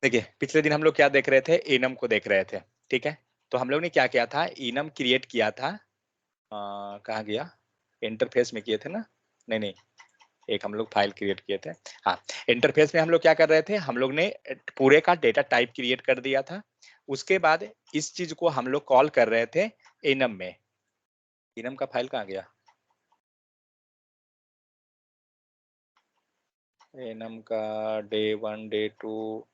देखिए पिछले दिन हम लोग क्या देख रहे थे, इनम को देख रहे थे, ठीक है। तो हम लोग ने क्या किया था, इनम क्रिएट किया था। कहाँ गया, इंटरफेस में किए थे ना, नहीं नहीं, एक हम लोग फाइल क्रिएट किए थे। हाँ, इंटरफेस में हम लोग क्या कर रहे थे, हम लोग ने पूरे का डेटा टाइप क्रिएट कर दिया था। उसके बाद इस चीज को हम लोग कॉल कर रहे थे इनम में। इनम का फाइल कहाँ गया, इनम का डे 1 डे 2।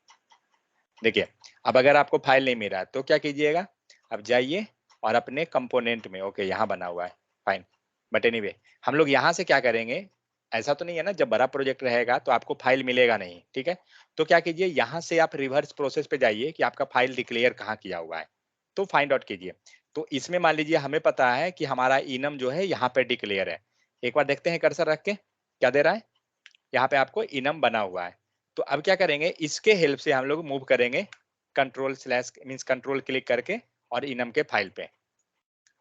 देखिए अब अगर आपको फाइल नहीं मिला तो क्या कीजिएगा, अब जाइए और अपने कंपोनेंट में, ओके यहाँ बना हुआ है, फाइन। बट एनीवे हम लोग यहाँ से क्या करेंगे, ऐसा तो नहीं है ना जब बड़ा प्रोजेक्ट रहेगा तो आपको फाइल मिलेगा नहीं, ठीक है। तो क्या कीजिए, यहाँ से आप रिवर्स प्रोसेस पे जाइए कि आपका फाइल डिक्लेयर कहाँ किया हुआ है, तो फाइंड आउट कीजिए। तो इसमें मान लीजिए हमें पता है कि हमारा इनम जो है यहाँ पे डिक्लेयर है। एक बार देखते हैं कर्सर रख के क्या दे रहा है, यहाँ पे आपको इनम बना हुआ है। तो अब क्या करेंगे, इसके हेल्प से हम लोग मूव करेंगे, control slash means control click करके और इनम के फाइल पे।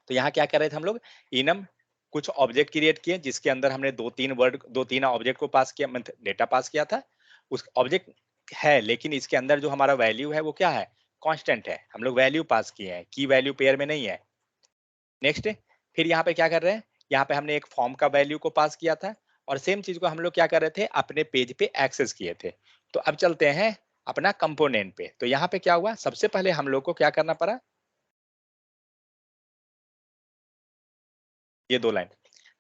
तो यहाँ क्या कर रहे थे हम लोग, इनम कुछ ऑब्जेक्ट क्रिएट किए जिसके अंदर हमने दो तीन ऑब्जेक्ट को पास किया, मतलब डेटा पास किया था। उस ऑब्जेक्ट है लेकिन इसके अंदर जो हमारा वैल्यू है वो क्या है, कांस्टेंट है। हम लोग वैल्यू पास किए हैं, की वैल्यू पेयर में नहीं है। नेक्स्ट, फिर यहाँ पे क्या कर रहे हैं, यहाँ पे हमने एक फॉर्म का वैल्यू को पास किया था और सेम चीज को हम लोग क्या कर रहे थे, अपने पेज पे एक्सेस किए थे। तो अब चलते हैं अपना कंपोनेंट पे। तो यहाँ पे क्या हुआ, सबसे पहले हम लोग को क्या करना पड़ा, ये 2 लाइन।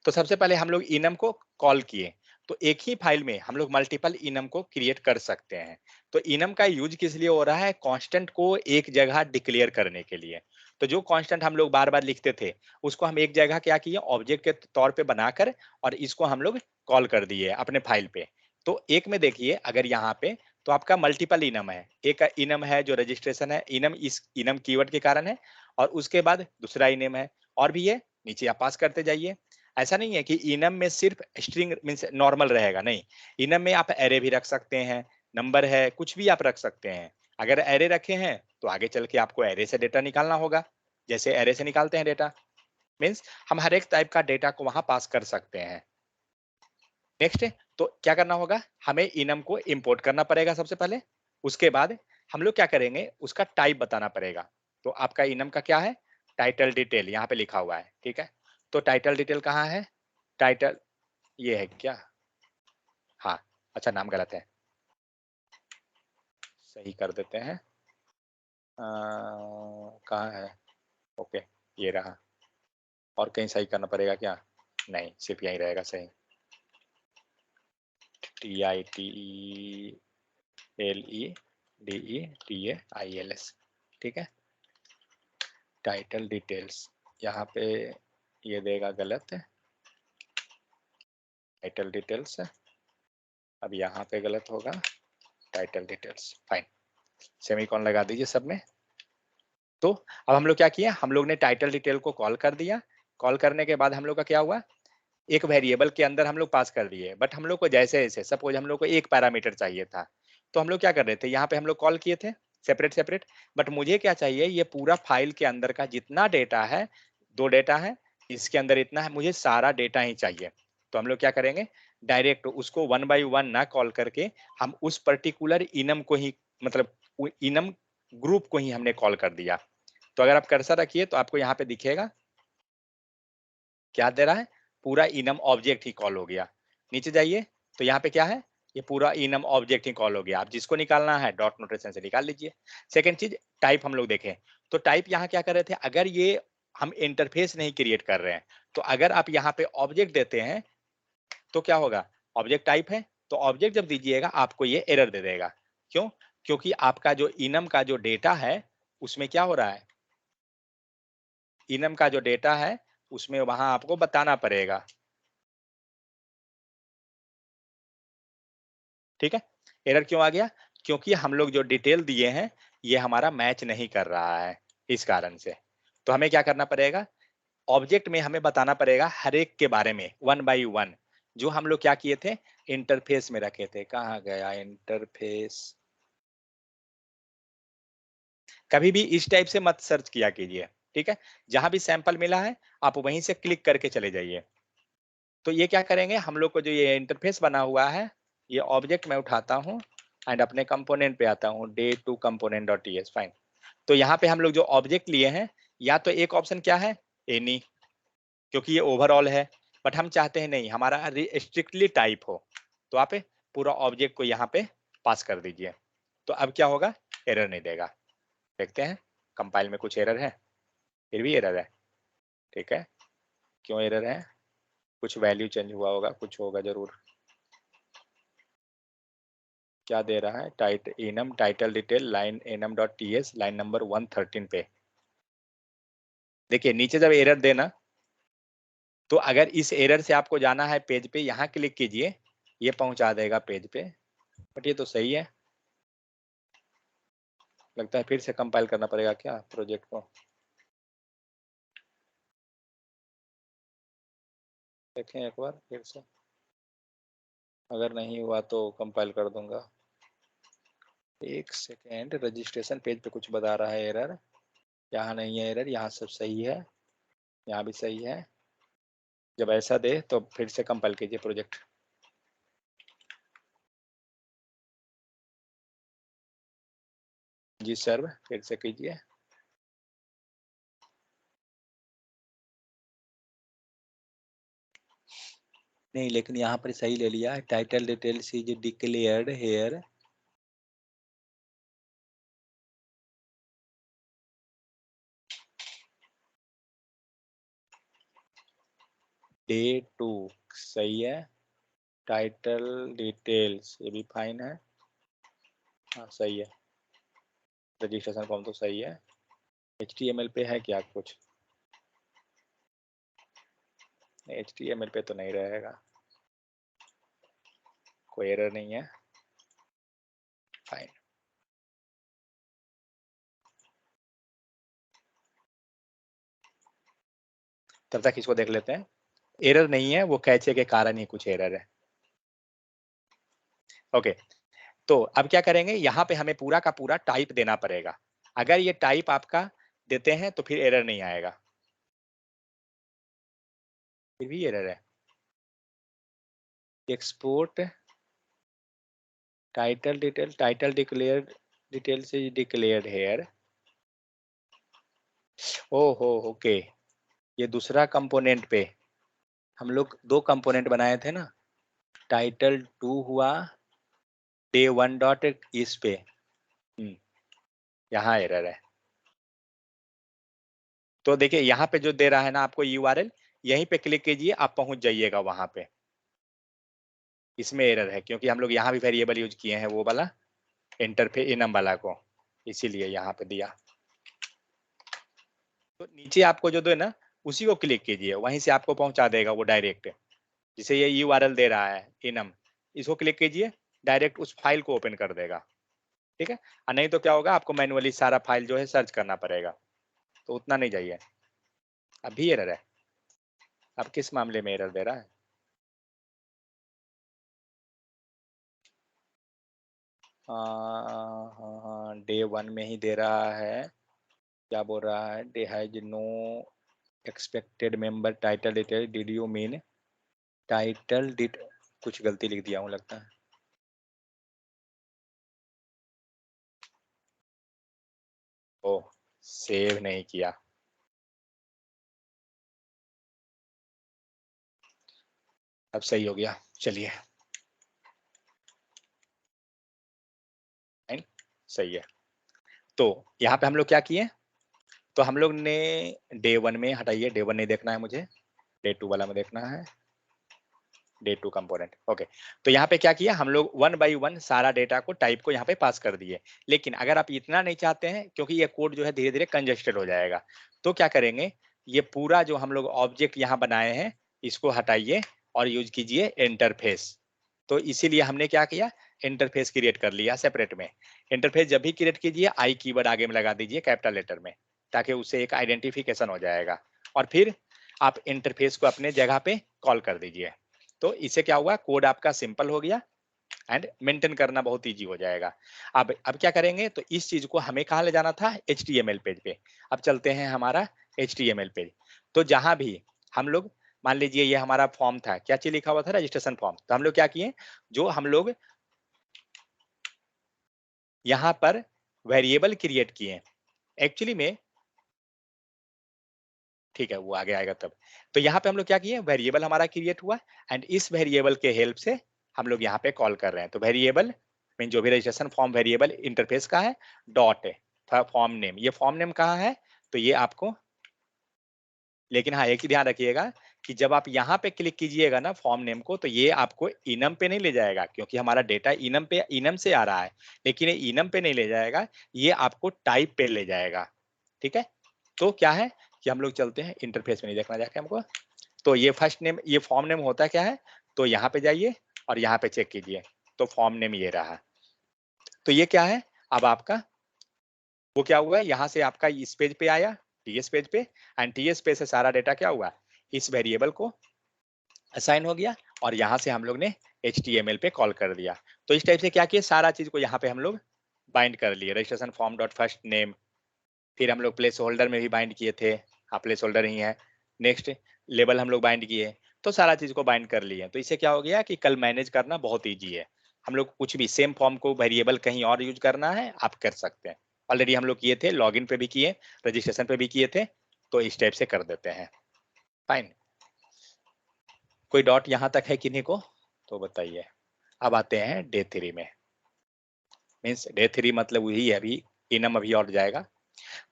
तो सबसे पहले हम लोग इनम को कॉल किए। तो एक ही फाइल में हम लोग मल्टीपल इनम को क्रिएट कर सकते हैं। तो इनम का यूज किस लिए हो रहा है, कांस्टेंट को एक जगह डिक्लेयर करने के लिए। तो जो कांस्टेंट हम लोग बार बार लिखते थे उसको हम एक जगह क्या किए, ऑब्जेक्ट के तौर पे बनाकर और इसको हम लोग कॉल कर दिए अपने फाइल पे। तो एक में देखिए अगर यहाँ पे, तो आपका मल्टीपल इनम है। एक इनम है जो रजिस्ट्रेशन है, इनम इस इनम कीवर्ड के कारण है, और उसके बाद दूसरा इनम है, और भी है, नीचे आप पास करते जाइए। ऐसा नहीं है कि इनम में सिर्फ स्ट्रिंग मींस नॉर्मल रहेगा, नहीं। इनम में आप एरे भी रख सकते हैं, नंबर है, कुछ भी आप रख सकते हैं। अगर एरे रखे हैं तो आगे चल के आपको एरे से डेटा निकालना होगा, जैसे एरे से निकालते हैं डेटा। मीन्स हम हर एक टाइप का डेटा को वहां पास कर सकते हैं। नेक्स्ट, तो क्या करना होगा, हमें इनम को इंपोर्ट करना पड़ेगा सबसे पहले। उसके बाद हम लोग क्या करेंगे, उसका टाइप बताना पड़ेगा। तो आपका इनम का क्या है, टाइटल डिटेल यहाँ पे लिखा हुआ है, ठीक है। तो टाइटल डिटेल कहाँ है, टाइटल ये है क्या, हाँ, अच्छा नाम गलत है, सही कर देते हैं। कहाँ है, ओके, ये रहा। और कहीं सही करना पड़ेगा क्या, नहीं सिर्फ यही रहेगा सही। TITLEDETAILS, ठीक है। टाइटल डिटेल्स यहाँ पे ये देगा गलत है, टाइटल डिटेल्स अब यहाँ पे गलत होगा, टाइटल डिटेल्स, फाइन। सेमीकोलन लगा दीजिए सब में। तो अब हम लोग क्या किए, हम लोग ने टाइटल डिटेल को कॉल कर दिया। कॉल करने के बाद हम लोग का क्या हुआ, एक वेरिएबल के अंदर हम लोग पास कर दिए। बट हम लोग को जैसे जैसे सपोज हम लोग को एक पैरामीटर चाहिए था, तो हम लोग क्या कर रहे थे, यहाँ पे हम लोग कॉल किए थे सेपरेट सेपरेट। बट मुझे क्या चाहिए, ये पूरा फाइल के अंदर का जितना डेटा है, 2 डेटा है, इसके अंदर इतना है, मुझे सारा डेटा ही चाहिए। तो हम लोग क्या करेंगे, डायरेक्ट उसको 1 बाई 1 ना कॉल करके हम उस पर्टिकुलर इनम को ही, मतलब इनम ग्रुप को ही हमने कॉल कर दिया। तो अगर आप कर्सर रखिए तो आपको यहाँ पे दिखेगा क्या दे रहा है, पूरा इनम ऑब्जेक्ट ही कॉल हो गया। नीचे जाइए तो यहाँ पे क्या है, ये पूरा इनम ऑब्जेक्ट ही कॉल हो गया। आप जिसको निकालना है डॉट नोटेशन से निकाल लीजिए। सेकंड चीज, टाइप हम लोग देखें। तो टाइप यहाँ क्या कर रहे थे, अगर ये हम इंटरफेस नहीं क्रिएट कर रहे हैं, तो अगर आप यहाँ पे ऑब्जेक्ट देते हैं तो क्या होगा, ऑब्जेक्ट टाइप है, तो ऑब्जेक्ट जब दीजिएगा आपको ये एरर दे देगा। क्यों, क्योंकि आपका जो इनम का जो डेटा है उसमें क्या हो रहा है, इनम का जो डेटा है उसमें वहां आपको बताना पड़ेगा, ठीक है। एरर क्यों आ गया, क्योंकि हम लोग जो डिटेल दिए हैं ये हमारा मैच नहीं कर रहा है, इस कारण से। तो हमें क्या करना पड़ेगा, ऑब्जेक्ट में हमें बताना पड़ेगा हर एक के बारे में 1 बाई 1, जो हम लोग क्या किए थे, इंटरफेस में रखे थे। कहाँ गया इंटरफेस, कभी भी इस टाइप से मत सर्च किया कीजिए, ठीक है। जहां भी सैंपल मिला है आप वहीं से क्लिक करके चले जाइए। तो ये क्या करेंगे, हम लोग को जो ये इंटरफेस बना हुआ है, ये ऑब्जेक्ट मैं उठाता हूँ एंड अपने कंपोनेंट पे आता हूँ day two component dot T S, fine. तो यहाँ पे हम लोग जो ऑब्जेक्ट लिए हैं, या तो एक ऑप्शन क्या है, एनी, क्योंकि ये ओवरऑल है, बट हम चाहते हैं नहीं हमारा स्ट्रिक्टली टाइप हो, तो आप पूरा ऑब्जेक्ट को यहाँ पे पास कर दीजिए। तो अब क्या होगा, एरर नहीं देगा। देखते हैं कंपाइल में कुछ एरर है, फिर भी एरर है, ठीक है। क्यों एरर है, कुछ वैल्यू चेंज हुआ होगा, कुछ होगा जरूर। क्या दे रहा है, enum title detail line enum dot TS line number 113 पे। देखिए नीचे जब एरर देना, तो अगर इस एरर से आपको जाना है पेज पे, यहाँ क्लिक कीजिए, ये पहुंचा देगा पेज पे। बट ये तो सही है, लगता है फिर से कंपाइल करना पड़ेगा क्या प्रोजेक्ट को। देखें एक बार फिर से, अगर नहीं हुआ तो कंपाइल कर दूंगा। एक सेकेंड, रजिस्ट्रेशन पेज पे कुछ बता रहा है एरर, यहाँ नहीं है एरर, यहाँ सब सही है, यहाँ भी सही है। जब ऐसा दे तो फिर से कंपाइल कीजिए प्रोजेक्ट। जी सर, फिर से कीजिए। नहीं, लेकिन यहाँ पर सही ले लिया, title details is declared here. Day two सही है, टाइटल डिटेल्स ये भी फाइन है, हाँ सही है। रजिस्ट्रेशन फॉर्म तो सही है। HTML पे है क्या कुछ, HTML पे तो नहीं रहेगा, कोई एरर नहीं है, फाइन। तब तक इसको देख लेते हैं, एरर नहीं है, वो कैचे के कारण ही कुछ एरर है। ओके, तो अब क्या करेंगे, यहाँ पे हमें पूरा का पूरा टाइप देना पड़ेगा। अगर ये टाइप आपका देते हैं तो फिर एरर नहीं आएगा, फिर भी एरर है। Export title detail, title declared detail से डिक्लेयर्ड हेयर। ओहो ओके, ये दूसरा कंपोनेंट पे हम लोग दो कंपोनेंट बनाए थे ना, टाइटल 2 हुआ डे 1 डॉट इस पे, यहाँ एरर है। तो देखिए यहाँ पे जो दे रहा है ना आपको URL, यहीं पे क्लिक कीजिए, आप पहुंच जाइएगा वहां पे। इसमें एरर है क्योंकि हम लोग यहाँ भी वेरिएबल यूज किए हैं, वो वाला एंटर पे इनम वाला को, इसीलिए यहाँ पे दिया। तो नीचे आपको जो दो ना, उसी को क्लिक कीजिए, वहीं से आपको पहुंचा देगा वो डायरेक्ट। जिसे ये URL दे रहा है इनम, इसको क्लिक कीजिए, डायरेक्ट उस फाइल को ओपन कर देगा, ठीक है। और नहीं तो क्या होगा, आपको मैनुअली सारा फाइल जो है सर्च करना पड़ेगा, तो उतना नहीं चाहिए। अभी एरर है, अब किस मामले में एरर दे रहा है, हाँ डे 1 में ही दे रहा है। क्या बोल रहा है, they has no expected member title detail, did you mean title डिट, कुछ गलती लिख दिया हूँ लगता है। ओ, सेव नहीं किया, अब सही हो गया, चलिए फाइन, सही है। तो यहाँ पे हम लोग क्या किए, तो हम लोग ने डे 1 में, हटाइए डे 1 नहीं देखना है मुझे, डे 2 वाला में देखना है, डे 2 कंपोनेंट। ओके, तो यहाँ पे क्या किया, हम लोग 1 बाई 1 सारा डेटा को, टाइप को यहाँ पे पास कर दिए। लेकिन अगर आप इतना नहीं चाहते हैं, क्योंकि ये कोड जो है धीरे धीरे कंजेस्टेड हो जाएगा, तो क्या करेंगे, ये पूरा जो हम लोग ऑब्जेक्ट यहाँ बनाए हैं, इसको हटाइए और यूज कीजिए इंटरफेस। तो इसीलिए हमने क्या किया, इंटरफेस क्रिएट कर लिया सेपरेट में। इंटरफेस जब भी क्रिएट कीजिए, आई कीवर्ड आगे में लगा दीजिए कैपिटल लेटर में, ताकि उससे एक आइडेंटिफिकेशन हो जाएगा, और फिर आप इंटरफेस को अपने जगह पे कॉल कर दीजिए। तो इससे क्या हुआ, कोड आपका सिंपल हो गया एंड मेंटेन करना बहुत इजी हो जाएगा। अब क्या करेंगे, तो इस चीज को हमें कहाँ ले जाना था, HTML पेज पे। अब चलते हैं हमारा HTML पेज। तो जहां भी हम लोग, मान लीजिए ये हमारा फॉर्म था, क्या चीज लिखा हुआ था, रजिस्ट्रेशन फॉर्म। तो हम लोग क्या किए, जो हम लोग यहाँ पर वेरिएबल क्रिएट किए हैं एक्चुअली में, ठीक है वो आगे आएगा तब। तो यहाँ पे हम लोग क्या किए, वेरिएबल हमारा क्रिएट हुआ एंड इस वेरिएबल के हेल्प से हम लोग यहाँ पे कॉल कर रहे हैं। तो वेरिएबल मीन जो भी रजिस्ट्रेशन फॉर्म वेरिएबल इंटरफेस का है, डॉट है फॉर्म नेम, ये फॉर्म नेम कहाँ है, तो ये आपको, लेकिन हाँ एक ही ध्यान रखिएगा कि जब आप यहाँ पे क्लिक कीजिएगा ना फॉर्म नेम को, तो ये आपको इनम पे नहीं ले जाएगा, क्योंकि हमारा डेटा इनम पे, इनम से आ रहा है, लेकिन ये इनम पे नहीं ले जाएगा, ये आपको टाइप पे ले जाएगा। ठीक है, तो क्या है कि हम लोग चलते हैं इंटरफेस में, नहीं देखना जाके हमको। तो ये फर्स्ट नेम, ये फॉर्म नेम होता क्या है, तो यहाँ पे जाइए और यहाँ पे चेक कीजिए, तो फॉर्म नेम ये रहा। तो ये क्या है, अब आपका वो क्या हुआ है, यहाँ से आपका इस पेज पे आया, टीएस पेज पे, एंड टीएस पेज से सारा डेटा क्या हुआ, इस वेरिएबल को असाइन हो गया, और यहाँ से हम लोग ने HTML पे कॉल कर दिया। तो इस टाइप से क्या किया, सारा चीज को यहाँ पे हम लोग बाइंड कर लिए, registration form dot first name, फिर हम लोग प्लेस होल्डर में भी बाइंड किए थे, हाँ प्लेस होल्डर ही है, नेक्स्ट लेबल हम लोग बाइंड किए, तो सारा चीज को बाइंड कर लिए। तो इससे क्या हो गया कि कल मैनेज करना बहुत ईजी है, हम लोग कुछ भी सेम फॉर्म को वेरिएबल कहीं और यूज करना है आप कर सकते हैं। ऑलरेडी हम लोग किए थे, लॉगिन पे भी किए, रजिस्ट्रेशन पे भी किए थे, तो इस टाइप से कर देते हैं। फाइन, कोई डॉट यहाँ तक है किन्हीं को, तो बताइए। अब आते हैं डे 3 में, मीन्स डे 3 मतलब वही है, अभी इनम अभी और जाएगा।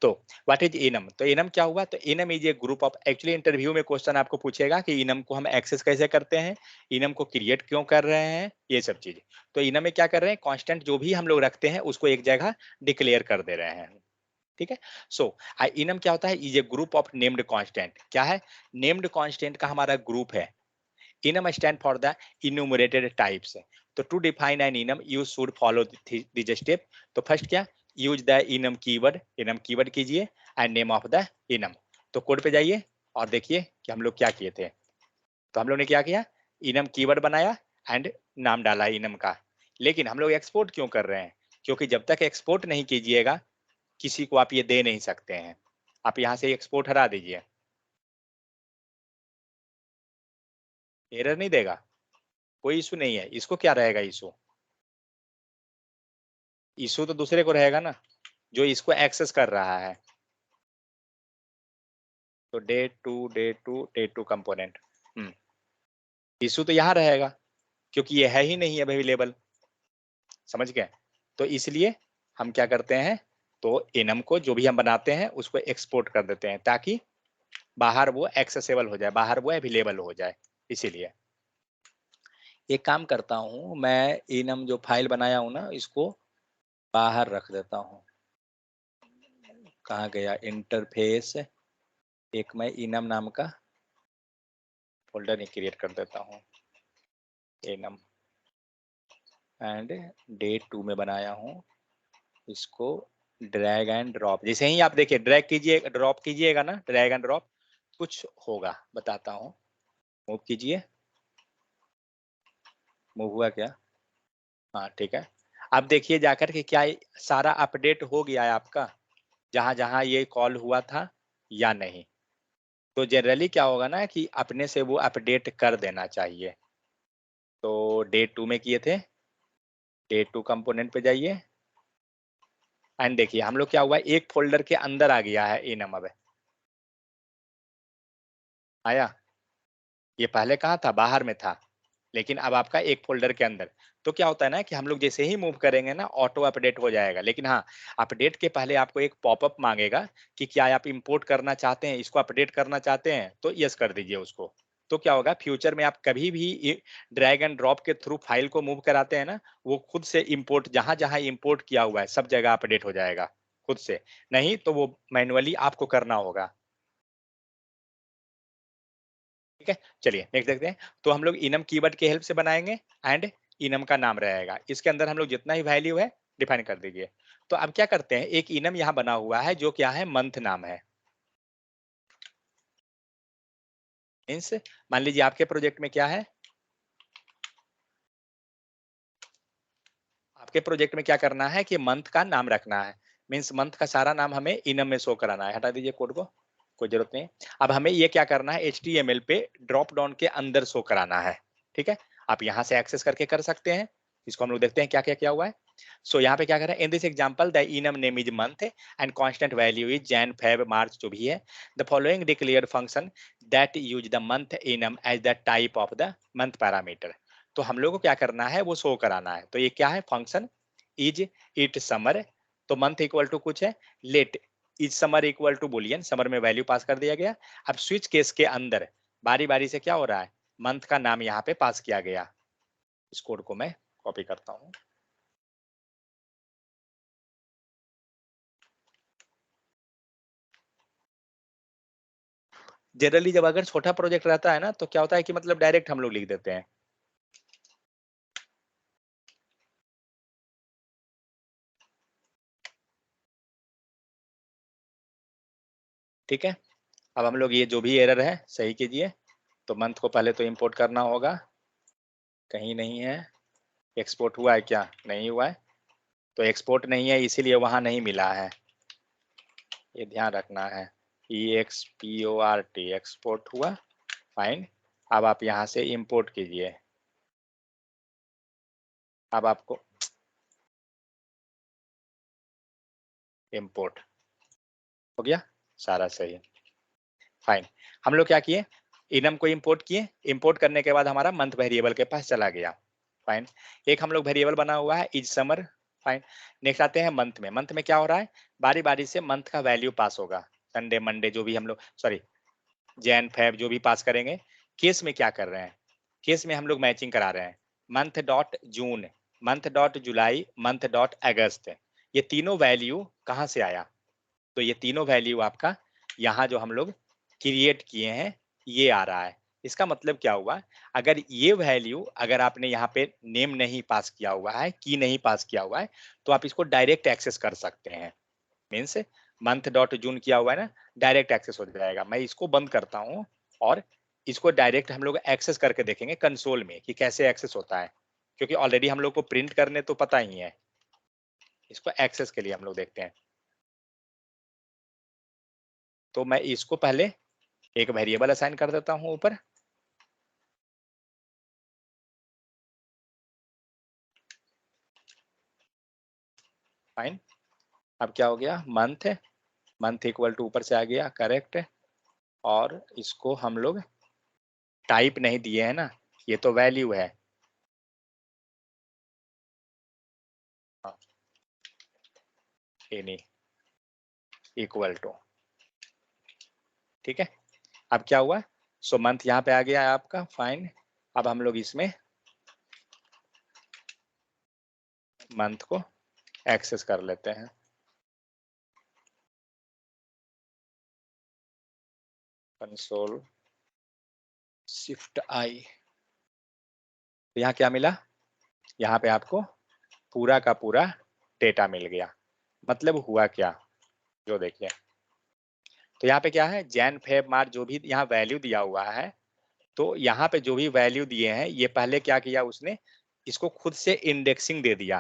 तो व्हाट इज इनम, तो इनम क्या हुआ, तो enum is a group of, actually interview में क्वेश्चन आपको पूछेगा कि इनम को हम एक्सेस कैसे करते हैं, इनम को क्रिएट क्यों कर रहे हैं, ये सब चीज। तो इनम में क्या कर रहे हैं, कांस्टेंट जो भी हम लोग रखते हैं उसको एक जगह डिक्लेयर कर दे रहे हैं। ठीक है, सो इनम क्या होता है, is a group of named constant, क्या है, नेम्ड कांस्टेंट का हमारा ग्रुप है। enum stand for the enumerated types, तो to define an enum you should follow this step। तो फर्स्ट क्या, यूज द enum कीवर्ड कीजिए and name of the enum। तो कोड पे जाइए और देखिए कि हम लोग क्या किए थे। तो हम लोग ने क्या किया, enum कीवर्ड बनाया एंड नाम डाला enum का, लेकिन हम लोग एक्सपोर्ट क्यों कर रहे हैं, क्योंकि जब तक एक्सपोर्ट नहीं कीजिएगा किसी को आप ये दे नहीं सकते हैं। आप यहाँ से एक्सपोर्ट हटा दीजिए, एरर नहीं देगा, कोई इशू नहीं है, इसको क्या रहेगा इशू, इशू तो दूसरे को रहेगा ना, जो इसको एक्सेस कर रहा है। तो डे टू कंपोनेंट, इशू तो यहाँ रहेगा, क्योंकि ये है ही नहीं अवेलेबल, समझ गए। तो इसलिए हम क्या करते हैं, तो इनम को जो भी हम बनाते हैं उसको एक्सपोर्ट कर देते हैं, ताकि बाहर वो एक्सेसिबल हो जाए, बाहर वो अवेलेबल हो जाए। इसीलिए एक काम करता हूँ मैं, इनम जो फाइल बनाया हूँ ना इसको बाहर रख देता हूँ, कहाँ गया इंटरफेस, एक मैं इनम नाम का फोल्डर ही क्रिएट कर देता हूँ, इनम एंड डे 2 में बनाया हूँ, इसको ड्रैग एंड ड्रॉप, जैसे ही आप देखिए ड्रैग कीजिए ड्रॉप कीजिएगा ना, ड्रैग एंड ड्रॉप कुछ होगा, बताता हूँ। मूव कीजिए, मूव हुआ क्या, हाँ ठीक है। अब देखिए जाकर के क्या सारा अपडेट हो गया है आपका, जहां जहां ये कॉल हुआ था या नहीं। तो जनरली क्या होगा ना कि अपने से वो अपडेट कर देना चाहिए। तो डे 2 में किए थे, डे 2 कंपोनेंट पे जाइए एंड देखिए हम लोग क्या हुआ, एक फोल्डर के अंदर आ गया है इनम, अब आया, ये पहले कहाँ था, बाहर में था, लेकिन अब आपका एक फोल्डर के अंदर। तो क्या होता है ना कि हम लोग जैसे ही मूव करेंगे ना ऑटो अपडेट हो जाएगा, लेकिन हाँ अपडेट के पहले आपको एक पॉपअप मांगेगा कि क्या आप इंपोर्ट करना चाहते हैं, इसको अपडेट करना चाहते हैं, तो यस कर दीजिए उसको। तो क्या होगा, फ्यूचर में आप कभी भी ड्रैग एंड ड्रॉप के थ्रू फाइल को मूव कराते हैं ना, वो खुद से इंपोर्ट, जहां जहां इंपोर्ट किया हुआ है सब जगह अपडेट हो जाएगा खुद से, नहीं तो वो मैनुअली आपको करना होगा। ठीक है, चलिए नेक्स्ट देखते हैं। तो हम लोग इनम कीवर्ड के हेल्प से बनाएंगे एंड इनम का नाम रहेगा, इसके अंदर हम लोग जितना ही वैल्यू है डिफाइन कर दीजिए। तो अब क्या करते हैं, एक इनम यहाँ बना हुआ है जो क्या है, मंथ नाम है। मीन्स मान लीजिए आपके प्रोजेक्ट में क्या है, आपके प्रोजेक्ट में क्या करना है कि मंथ का नाम रखना है, मीन्स मंथ का सारा नाम हमें इनम में शो कराना है। हटा दीजिए कोड को, कोई जरूरत नहीं। अब हमें ये क्या करना है, HTML पे ड्रॉप डाउन के अंदर शो कराना है। ठीक है, आप यहाँ से एक्सेस करके कर सकते हैं। इसको हम लोग देखते हैं क्या क्या किया हुआ है। सो यहाँ पे क्या कर रहे हैं, in this example the enum name is month and constant value is Jan Feb March जो भी है। The following declare function that use the month enum as the type of the month parameter. तो हम लोग को क्या करना है, वो शो कराना है। तो ये क्या है, फंक्शन इज इट समर, तो मंथ इक्वल टू कुछ है, let is summer equal to boolean, summer में वैल्यू पास कर दिया गया। अब स्विच केस के अंदर बारी बारी से क्या हो रहा है, मंथ का नाम यहाँ पे पास किया गया। इस कोड को मैं कॉपी करता हूँ। जनरली जब अगर छोटा प्रोजेक्ट रहता है ना, तो क्या होता है कि मतलब डायरेक्ट हम लोग लिख देते हैं। ठीक है, अब हम लोग ये जो भी एरर है सही कीजिए। तो मंथ को पहले तो इंपोर्ट करना होगा, कहीं नहीं है। एक्सपोर्ट हुआ है क्या, नहीं हुआ है। तो एक्सपोर्ट नहीं है इसीलिए वहां नहीं मिला है, ये ध्यान रखना है। EXPORT एक्सपोर्ट हुआ, फाइन। अब आप यहाँ से इंपोर्ट कीजिए। अब आपको इंपोर्ट हो गया, सारा सही है, फाइन। हम लोग क्या किए, इनम को इंपोर्ट किए, इंपोर्ट करने के बाद हमारा मंथ वेरिएबल के पास चला गया, फाइन। एक हम लोग वेरिएबल बना हुआ है इज समर, फाइन। नेक्स्ट आते हैं मंथ में। मंथ में क्या हो रहा है, बारी बारी से मंथ का वैल्यू पास होगा, संडे मंडे जो भी हम लोग, सॉरी जैन फेब जो भी पास करेंगे। केस में क्या कर रहे हैं, केस में हम लोग मैचिंग करा रहे हैं, मंथ डॉट जून, मंथ डॉट जुलाई, मंथ डॉट अगस्त। ये तीनों वैल्यू कहाँ से आया, तो ये तीनों वैल्यू आपका यहाँ जो हम लोग क्रिएट किए हैं ये आ रहा है। इसका मतलब क्या हुआ, अगर ये वैल्यू अगर आपने यहाँ पे नेम नहीं पास किया हुआ है, की नहीं पास किया हुआ है, तो आप इसको डायरेक्ट एक्सेस कर सकते हैं। मीन्स मंथ डॉट जून किया हुआ है ना, डायरेक्ट एक्सेस हो जाएगा। मैं इसको बंद करता हूँ और इसको डायरेक्ट हम लोग एक्सेस करके देखेंगे कंसोल में कि कैसे एक्सेस होता है, क्योंकि ऑलरेडी हम लोग को प्रिंट करने तो पता ही है। इसको एक्सेस के लिए हम लोग देखते हैं। तो मैं इसको पहले एक वेरिएबल असाइन कर देता हूँ ऊपर, फाइन। अब क्या हो गया, मंथ, मंथ इक्वल टू ऊपर से आ गया, करेक्ट। और इसको हम लोग टाइप नहीं दिए है ना, ये तो वैल्यू है, एनी इक्वल टू, ठीक है। अब क्या हुआ, सो मंथ यहाँ पे आ गया है आपका, फाइन। अब हम लोग इसमें मंथ को एक्सेस कर लेते हैं, कंसोल शिफ्ट आई। तो यहाँ क्या मिला, यहाँ पे आपको पूरा का पूरा डेटा मिल गया। मतलब हुआ क्या, जो देखिए, तो यहाँ पे क्या है, जैन फेब मार्च जो भी यहाँ वैल्यू दिया हुआ है, तो यहाँ पे जो भी वैल्यू दिए हैं ये पहले क्या किया उसने, इसको खुद से इंडेक्सिंग दे दिया,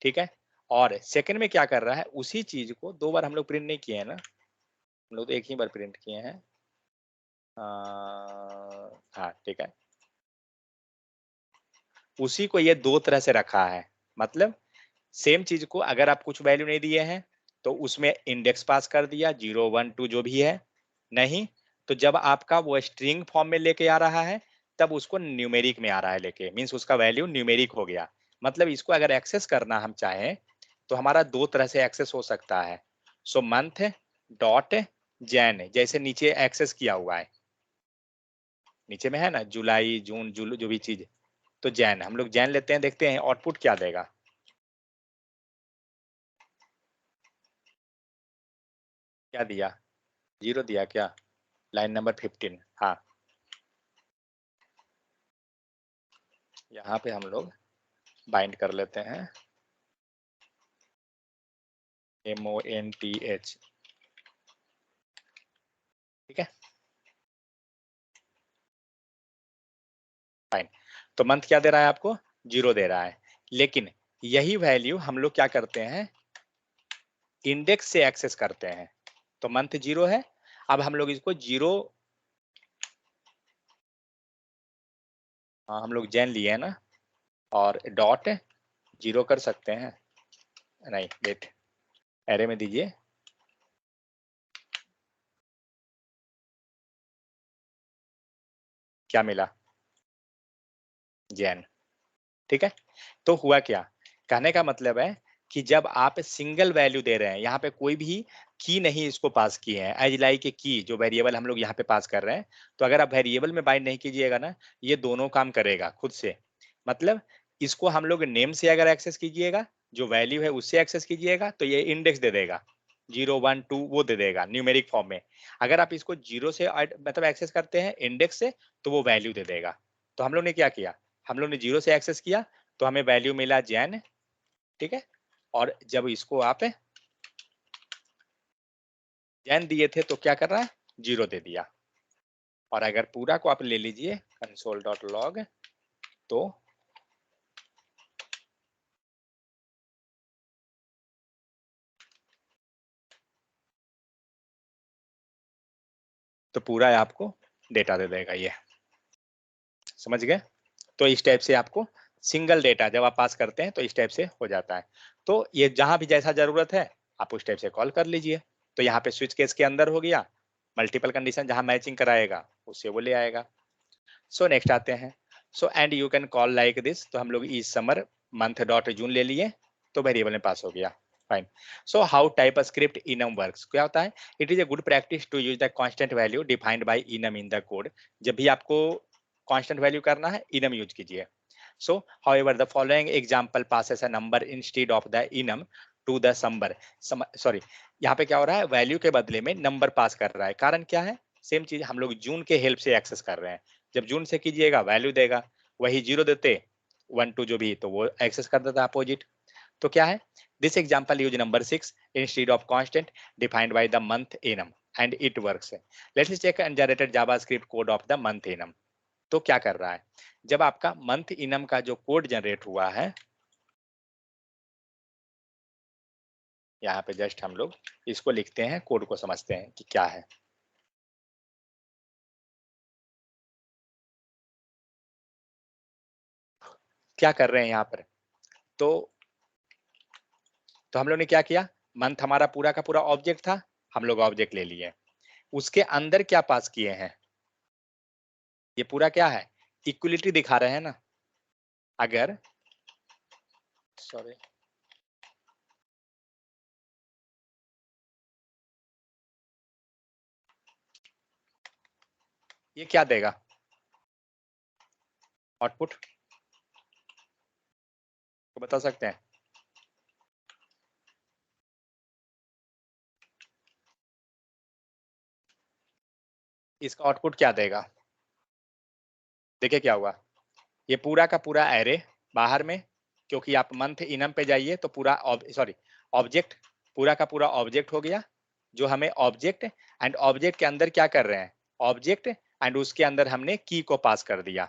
ठीक है। और सेकंड में क्या कर रहा है, उसी चीज को दो बार हम लोग प्रिंट नहीं किए हैं ना, हम लोग तो एक ही बार प्रिंट किए हैं। हाँ ठीक है, उसी को ये दो तरह से रखा है। मतलब सेम चीज को अगर आप कुछ वैल्यू नहीं दिए हैं तो उसमें इंडेक्स पास कर दिया 0 1 2 जो भी है, नहीं तो जब आपका वो स्ट्रिंग फॉर्म में लेके आ रहा है तब उसको न्यूमेरिक में आ रहा है लेके, मीन्स उसका वैल्यू न्यूमेरिक हो गया। मतलब इसको अगर एक्सेस करना हम चाहें तो हमारा दो तरह से एक्सेस हो सकता है। सो मंथ डॉट जैन, जैसे नीचे एक्सेस किया हुआ है, नीचे में है ना जुलाई जून जुल जो भी चीज, तो जैन हम लोग जैन लेते हैं, देखते हैं आउटपुट क्या देगा। क्या दिया, 0 दिया क्या, लाइन नंबर 15, हाँ। यहाँ पे हम लोग बाइंड कर लेते हैं, MONTH, ठीक है, फाइन। तो मंथ क्या दे रहा है आपको, 0 दे रहा है, लेकिन यही वैल्यू हम लोग क्या करते हैं, इंडेक्स से एक्सेस करते हैं। तो मंथ 0 है, अब हम लोग इसको 0, हम लोग जैन लिए है ना, और डॉट 0 कर सकते हैं, नहीं वेट, एरे में दीजिए, क्या मिला, जैन। ठीक है, तो हुआ क्या, कहने का मतलब है कि जब आप सिंगल वैल्यू दे रहे हैं, यहाँ पे कोई भी की नहीं इसको पास किए हैं, एज लाइक के की जो वेरिएबल हम लोग यहाँ पे पास कर रहे हैं, तो अगर आप वेरिएबल में बाइंड नहीं कीजिएगा ना, ये दोनों काम करेगा खुद से। मतलब इसको हम लोग नेम से अगर एक्सेस कीजिएगा, जो वैल्यू है उससे एक्सेस कीजिएगा, तो ये इंडेक्स दे देगा, 0 1 2 वो दे देगा न्यूमेरिक फॉर्म में। अगर आप इसको जीरो से मतलब एक्सेस करते हैं इंडेक्स से, तो वो वैल्यू दे देगा। तो हम लोग ने क्या किया, हम लोग ने जीरो से एक्सेस किया, तो हमें वैल्यू मिला जैन। ठीक है, और जब इसको आप जैन दिए थे तो क्या कर रहा है, 0 दे दिया। और अगर पूरा को आप ले लीजिए console.log, तो पूरा आपको डेटा दे देगा ये, समझ गए। तो इस टाइप से आपको सिंगल डेटा जब आप पास करते हैं तो इस टाइप से हो जाता है। तो ये जहां भी जैसा जरूरत है आप उस टाइप से कॉल कर लीजिए। तो यहाँ पे स्विच केस के अंदर हो गया, मल्टीपल कंडीशन जहां मैचिंग कराएगा उससे वो ले आएगा। सो नेक्स्ट आते हैं, so and you can call like this, तो हम लोग इस समर मंथ डॉट जून ले लिए, तो वेरिएबल में पास हो गया, fine. So how TypeScript enum works, क्या होता है, it is a good practice to use the constant value defined by enum in the code. जब भी आपको कांस्टेंट वैल्यू करना है इनम यूज कीजिए। सो however the following example passes a number instead of the enum to the summer, sorry, यहाँ पे क्या हो रहा है, वैल्यू के बदले में नंबर पास कर रहा है, कारण क्या है, सेम चीज हम लोग जून के हेल्प से एक्सेस कर रहे हैं। जब जून से कीजिएगा वैल्यू देगा, वही 0 देते 1 2 जो भी, तो वो एक्सेस कर देता अपोजिट। तो क्या है, this example use number 6 instead of constant defined by the month enum and it works. Let's check and generated JavaScript code of the month enum। तो क्या कर रहा है, जब आपका मंथ इनम का जो कोड जनरेट हुआ है, यहाँ पे जस्ट हम लोग इसको लिखते हैं, कोड को समझते हैं कि क्या है। क्या कर रहे हैं यहाँ पर, तो हम लोग ने क्या किया, मंथ हमारा पूरा का पूरा ऑब्जेक्ट था, हम लोग ऑब्जेक्ट ले लिए, उसके अंदर क्या पास किए हैं, ये पूरा क्या है, इक्वलिटी दिखा रहे हैं ना। अगर सॉरी, ये क्या देगा, आउटपुट तो बता सकते हैं, इसका आउटपुट क्या देगा। देखिए क्या हुआ, ये पूरा का पूरा एरे बाहर में, क्योंकि आप मंथ इनम पे जाइए तो पूरा सॉरी, ऑब्जेक्ट, पूरा का पूरा ऑब्जेक्ट हो गया, जो हमें ऑब्जेक्ट एंड ऑब्जेक्ट के अंदर क्या कर रहे हैं, ऑब्जेक्ट एंड उसके अंदर हमने की को पास कर दिया।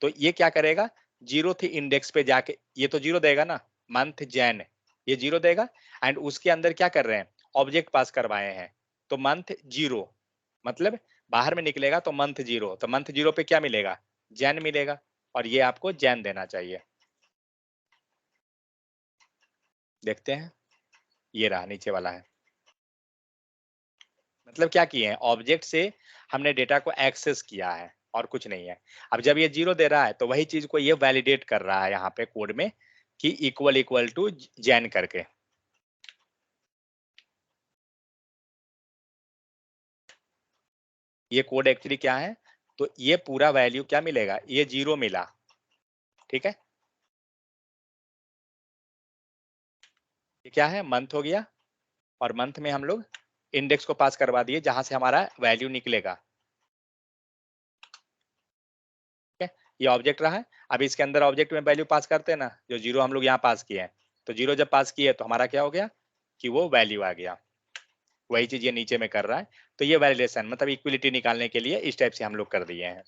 तो ये क्या करेगा, 0 थी इंडेक्स पे जाके ये तो 0 देगा ना, मंथ जैन, ये 0 देगा, एंड उसके अंदर क्या कर रहे हैं, ऑब्जेक्ट पास करवाए हैं, तो मंथ 0, मतलब बाहर में निकलेगा तो मंथ 0, तो मंथ 0 पे क्या मिलेगा, जैन मिलेगा, और ये आपको जैन देना चाहिए। देखते हैं, ये रहा नीचे वाला है, मतलब क्या किए हैं, ऑब्जेक्ट से हमने डेटा को एक्सेस किया है और कुछ नहीं है। अब जब ये 0 दे रहा है तो वही चीज को ये वैलिडेट कर रहा है यहाँ पे कोड में कि इक्वल इक्वल टू जैन करके। ये कोड एक्चुअली क्या है, तो ये पूरा वैल्यू क्या मिलेगा, ये 0 मिला, ठीक है, ये क्या है, मंथ हो गया, और मंथ में हम लोग इंडेक्स को पास करवा दिए जहां से हमारा वैल्यू निकलेगा, ठीक है, ये ऑब्जेक्ट रहा है। अब इसके अंदर ऑब्जेक्ट में वैल्यू पास करते हैं ना, जो 0 हम लोग यहाँ पास किए हैं, तो 0 जब पास किए तो हमारा क्या हो गया कि वो वैल्यू आ गया, वही चीज ये नीचे में कर रहा है। तो ये वैलिडेशन मतलब इक्विलिटी निकालने के लिए इस टाइप से हम लोग कर दिए हैं।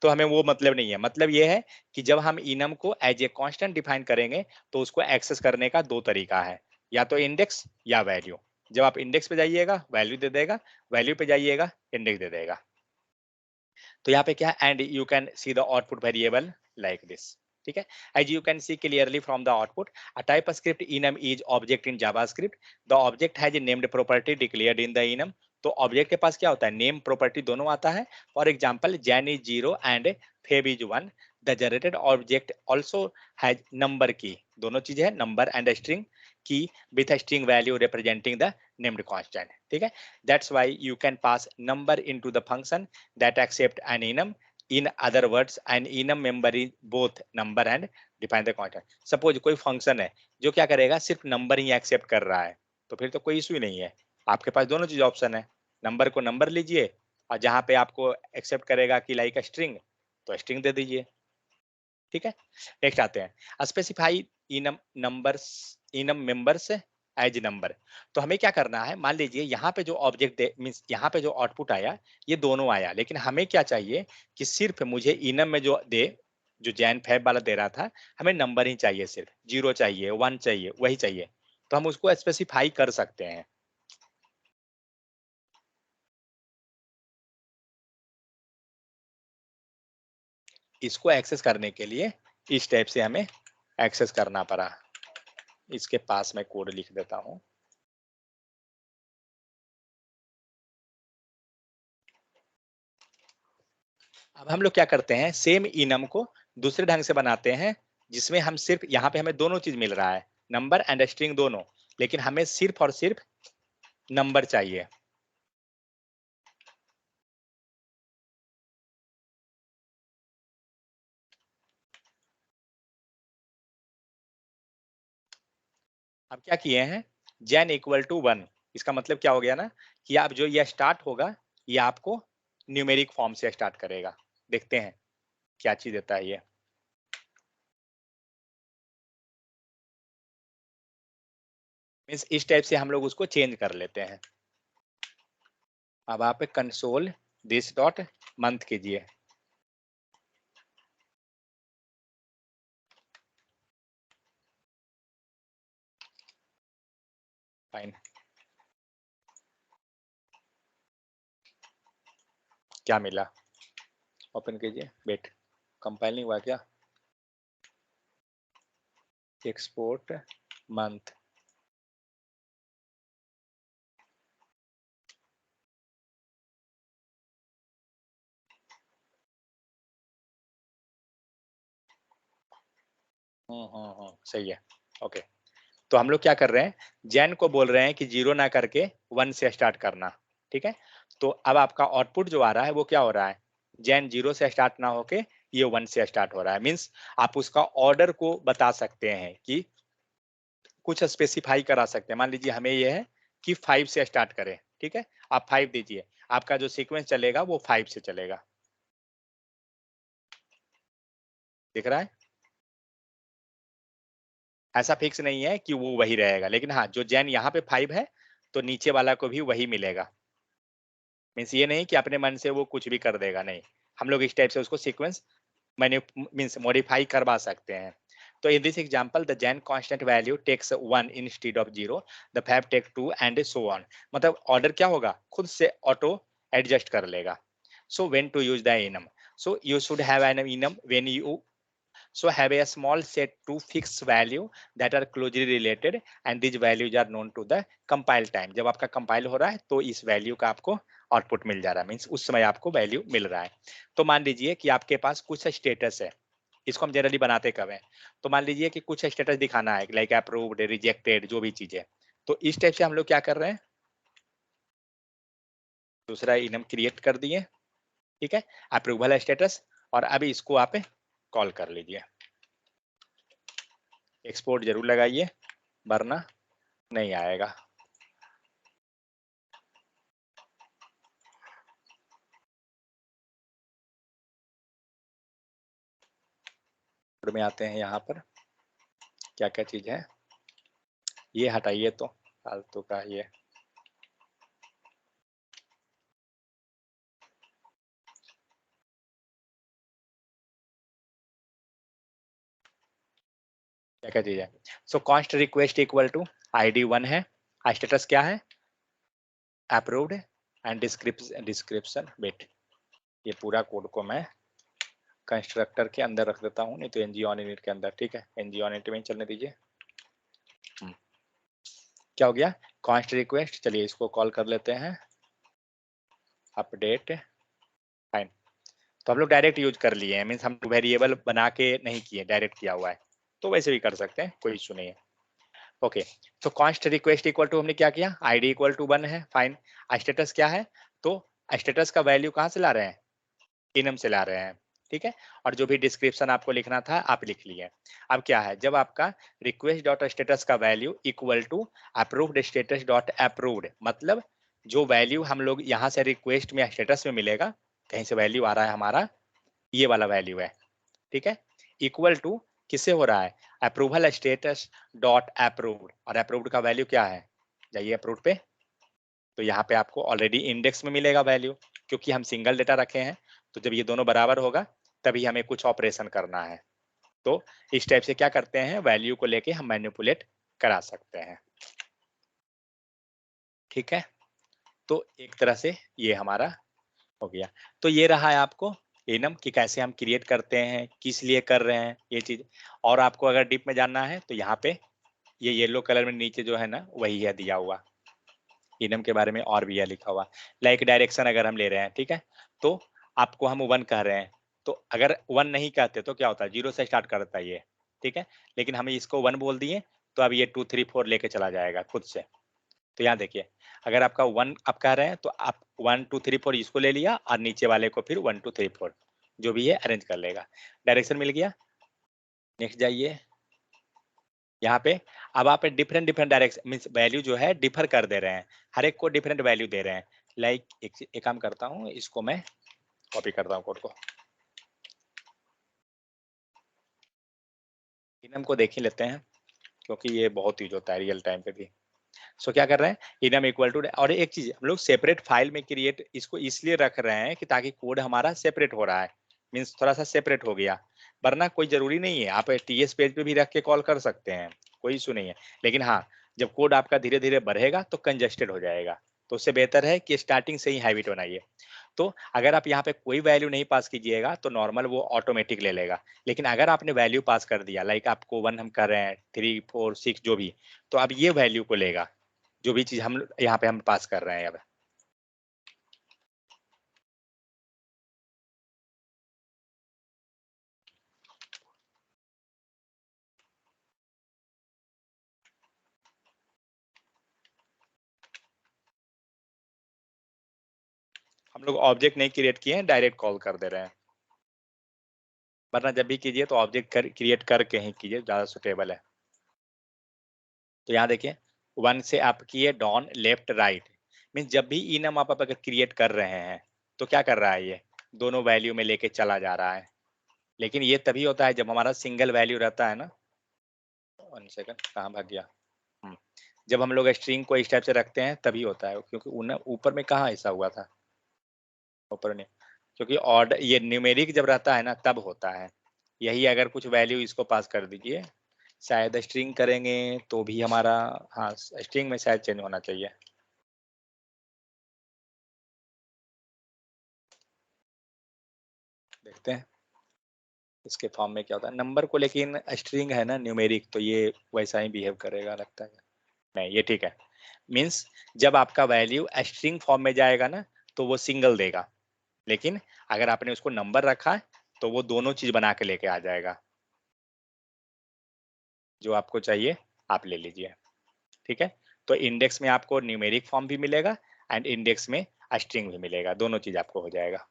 तो हमें वो मतलब नहीं है, मतलब ये है कि जब हम इनम को एज ए कांस्टेंट डिफाइन करेंगे तो उसको एक्सेस करने का दो तरीका है, या तो इंडेक्स या वैल्यू। जब आप इंडेक्स पे जाइएगा वैल्यू दे देगा, वैल्यू पे जाइएगा इंडेक्स दे देगा। तो यहाँ पे क्या है, and you can see the output variable like this. ठीक है। As you can see clearly from the output, a TypeScript enum is object in JavaScript. The object has a named property declared in the enum. तो object के पास क्या होता है, name property दोनों आता है. For example Jan is 0 and Feb is 1. The generated object also has number key, दोनों चीजें है, number and string key with string value representing the named constant. ठीक है. That's why you can pass number into the function that accept an enum. In other words, an enum member is both number and define the constant. Suppose कोई function है जो क्या करेगा, सिर्फ number ही accept कर रहा है, तो फिर तो कोई इशू नहीं है. आपके पास दोनों चीज ऑप्शन है, नंबर को नंबर लीजिए और जहां पे आपको एक्सेप्ट करेगा कि लाइक स्ट्रिंग, तो स्ट्रिंग दे दीजिए. ठीक है. नेक्स्ट आते हैं, specify enum numbers, enum members as number. तो हमें क्या करना है, मान लीजिए यहाँ पे जो ऑब्जेक्ट मीन्स यहाँ पे जो आउटपुट आया ये दोनों आया, लेकिन हमें क्या चाहिए कि सिर्फ मुझे इनम में जो दे, जो जैन फैब वाला दे रहा था, हमें नंबर ही चाहिए, सिर्फ 0 चाहिए, 1 चाहिए, वही चाहिए. तो हम उसको स्पेसिफाई कर सकते हैं. इसको एक्सेस करने के लिए इस टाइप से हमें एक्सेस करना पड़ा. इसके पास मैं कोड लिख देता हूं. अब हम लोग क्या करते हैं, सेम इनम को दूसरे ढंग से बनाते हैं, जिसमें हम सिर्फ यहाँ पे हमें दोनों चीज मिल रहा है, नंबर एंड स्ट्रिंग दोनों, लेकिन हमें सिर्फ और सिर्फ नंबर चाहिए. अब क्या किए हैं, जैन इक्वल टू 1. इसका मतलब क्या हो गया ना, कि आप जो ये स्टार्ट होगा ये आपको न्यूमेरिक फॉर्म से स्टार्ट करेगा. देखते हैं क्या चीज देता है ये. मीन्स इस टाइप से हम लोग उसको चेंज कर लेते हैं. अब आप कंसोल दिस डॉट मंथ कीजिए. फाइन. क्या मिला, ओपन कीजिए. वेट, कंपाइल नहीं हुआ क्या, एक्सपोर्ट मंथ. सही है. ओके. तो हम लोग क्या कर रहे हैं, जैन को बोल रहे हैं कि 0 ना करके 1 से स्टार्ट करना. ठीक है. तो अब आपका आउटपुट जो आ रहा है वो क्या हो रहा है, जैन 0 से स्टार्ट ना होके ये 1 से स्टार्ट हो रहा है. मीन्स आप उसका ऑर्डर को बता सकते हैं, कि कुछ स्पेसिफाई करा सकते हैं. मान लीजिए हमें ये है कि 5 से स्टार्ट करें. ठीक है. आप 5 दीजिए, आपका जो सीक्वेंस चलेगा वो 5 से चलेगा. दिख रहा है. ऐसा फिक्स नहीं है कि वो वही रहेगा, लेकिन हाँ जो जैन यहाँ पे 5 है तो नीचे वाला को भी वही मिलेगा. मीन्स ये नहीं कि अपने मन से वो कुछ भी कर देगा, नहीं. हम लोग इस टाइप से उसको सीक्वेंस मैंने मीन्स मॉडिफाई करवा सकते हैं. तो in this example the Jan constant value takes 1 instead of 0, the Feb take 2 and so on. मतलब ऑर्डर क्या होगा, खुद से ऑटो एडजस्ट कर लेगा. So when to use the enum, so you should have an enum when you so have a small set to fixed value that are closely related, and these values are known to the compile time. जब आपका compile हो रहा है तो इस value का आपको output मिल जा रहा है, मीन्स उस समय आपको वैल्यू मिल रहा है. तो मान लीजिए कि आपके पास कुछ स्टेटस है, इसको हम जनरली बनाते कब हैं, तो मान लीजिए कि कुछ स्टेटस दिखाना है, लाइक अप्रूव्ड, रिजेक्टेड, जो भी चीज है. तो इस टाइप से हम लोग क्या कर रहे हैं, दूसरा इनम क्रिएट कर दिए. ठीक है. अप्रूवल स्टेटस, और अभी इसको आप कॉल कर लीजिए. एक्सपोर्ट जरूर लगाइए, वरना नहीं आएगा. में आते हैं, यहाँ पर क्या क्या चीज है, ये हटाइए तो फालतू का ये. क्या क्या चीज है. So const request equal to ID 1 है, स्टेटस क्या है, अप्रूव्ड, एंड डिस्क्रिप्शन. वेट, ये पूरा कोड को मैं कंस्ट्रक्टर के अंदर रख देता हूँ, नहीं तो एनजी ऑन इनिट के अंदर, ठीक है, एनजी ऑन इनिट में चलने दीजिए। क्या हो गया, कॉन्स्ट रिक्वेस्ट, चलिए इसको कॉल कर लेते हैं, अपडेट, फाइन। तो हम लोग डायरेक्ट यूज कर लिए हैं, मीन्स हम वेरिएबल बना के नहीं किए, डायरेक्ट किया हुआ है, तो वैसे भी कर सकते हैं, कोई इशू नहीं है। ओके, तो कॉन्स्ट रिक्वेस्ट इक्वल टू हमने क्या किया, आईडी इक्वल टू 1 है, फाइन। स्टेटस क्या है, तो स्टेटस का वैल्यू कहाँ से ला रहे हैं, इनम से ला रहे हैं, ठीक है। और जो भी डिस्क्रिप्शन आपको लिखना था आप लिख लिए। अब क्या है, जब आपका रिक्वेस्ट डॉट स्टेटस का value equal to approved status dot approved, मतलब जो वैल्यू हम लोग यहाँ से रिक्वेस्ट में स्टेटस में मिलेगा, कहीं से वैल्यू आ रहा है हमारा, ये वाला वैल्यू है, ठीक है, इक्वल टू किससे हो रहा है, अप्रूवल स्टेटस डॉट अप्रूव्ड, और अप्रूव्ड का वैल्यू क्या है, जाइए अप्रूव्ड पे, तो यहाँ पे आपको ऑलरेडी इंडेक्स में मिलेगा वैल्यू, क्योंकि हम सिंगल डेटा रखे हैं, तो जब ये दोनों बराबर होगा तभी हमें कुछ ऑपरेशन करना है। तो इस टाइप से क्या करते हैं, वैल्यू को लेके हम मैनिपुलेट करा सकते हैं, ठीक है। तो एक तरह से ये हमारा हो गया। तो ये रहा है आपको एनम कि कैसे हम क्रिएट करते हैं, किस लिए कर रहे हैं ये चीज। और आपको अगर डीप में जानना है तो यहाँ पे ये येलो कलर में नीचे जो है ना वही है दिया हुआ, इनम के बारे में और भी है लिखा हुआ। लाइक डायरेक्शन अगर हम ले रहे हैं, ठीक है, तो आपको हम 1 कह रहे हैं, तो अगर 1 नहीं कहते तो क्या होता है, 0 से स्टार्ट करता है ये, ठीक है, लेकिन हम इसको 1 बोल दिए तो अब ये 2 3 4 लेके चला जाएगा खुद से। तो यहाँ देखिए, अगर आपका 1 आप कह रहे हैं तो आप 1 2 3 4 इसको ले लिया और नीचे वाले को फिर 1 2 3 4 जो भी है अरेंज कर लेगा। डायरेक्शन मिल गया, नेक्स्ट जाइए। यहाँ पे अब आप different different direction means value जो है डिफर कर दे रहे हैं, हर एक को डिफरेंट वैल्यू दे रहे हैं। लाइक एक काम करता हूँ, इसको मैं कॉपी करता हूँ कोड को, इनम को देख ही लेते हैं क्योंकि ये बहुत यूज होता है रियल टाइम पे भी। सो क्या कर रहे हैं, इनम इक्वल टू, और एक चीज हम लोग सेपरेट फाइल में क्रिएट इसको इसलिए रख रहे हैं कि ताकि कोड हमारा सेपरेट हो रहा है, मीन्स थोड़ा सा सेपरेट हो गया, वरना कोई जरूरी नहीं है, आप टीएस पेज पे भी रख के कॉल कर सकते हैं, कोई इशू नहीं है। लेकिन हाँ, जब कोड आपका धीरे धीरे बढ़ेगा तो कंजेस्टेड हो जाएगा, तो उससे बेहतर है कि स्टार्टिंग से ही हैबिट बनाइए। तो अगर आप यहाँ पे कोई वैल्यू नहीं पास कीजिएगा तो नॉर्मल वो ऑटोमेटिक ले लेगा, लेकिन अगर आपने वैल्यू पास कर दिया, लाइक आपको 1 हम कर रहे हैं, 3 4 6 जो भी, तो अब ये वैल्यू को लेगा, जो भी चीज हम यहाँ पे हम पास कर रहे हैं। अब हम लोग ऑब्जेक्ट नहीं क्रिएट किए हैं, डायरेक्ट कॉल कर दे रहे हैं, वरना जब भी कीजिए तो ऑब्जेक्ट क्रिएट करके ही कीजिए, ज्यादा सुटेबल है। तो यहाँ देखिए, 1 से आप किए डाउन लेफ्ट राइट, मीन्स जब भी इनम आप अगर क्रिएट कर रहे हैं तो क्या कर रहा है, ये दोनों वैल्यू में लेके चला जा रहा है। लेकिन ये तभी होता है जब हमारा सिंगल वैल्यू रहता है ना, 1 सेकंड कहाँ भाग गया, हम्म, जब हम लोग स्ट्रिंग को इस टाइप से रखते हैं तभी होता है, क्योंकि ऊपर में कहाँ ऐसा हुआ था, ऊपर नहीं, क्योंकि ऑर्डर ये न्यूमेरिक जब रहता है ना तब होता है। यही अगर कुछ वैल्यू इसको पास कर दीजिए, शायद स्ट्रिंग करेंगे तो भी हमारा, हाँ स्ट्रिंग में शायद चेंज होना चाहिए, देखते हैं इसके फॉर्म में क्या होता है नंबर को, लेकिन स्ट्रिंग है ना न्यूमेरिक, तो ये वैसा ही बिहेव करेगा लगता है। नहीं ये ठीक है, मीन्स जब आपका वैल्यू स्ट्रिंग फॉर्म में जाएगा ना तो वो सिंगल देगा, लेकिन अगर आपने उसको नंबर रखा है तो वो दोनों चीज बना के लेके आ जाएगा, जो आपको चाहिए आप ले लीजिए, ठीक है। तो इंडेक्स में आपको न्यूमेरिक फॉर्म भी मिलेगा एंड इंडेक्स में स्ट्रिंग भी मिलेगा, दोनों चीज आपको हो जाएगा।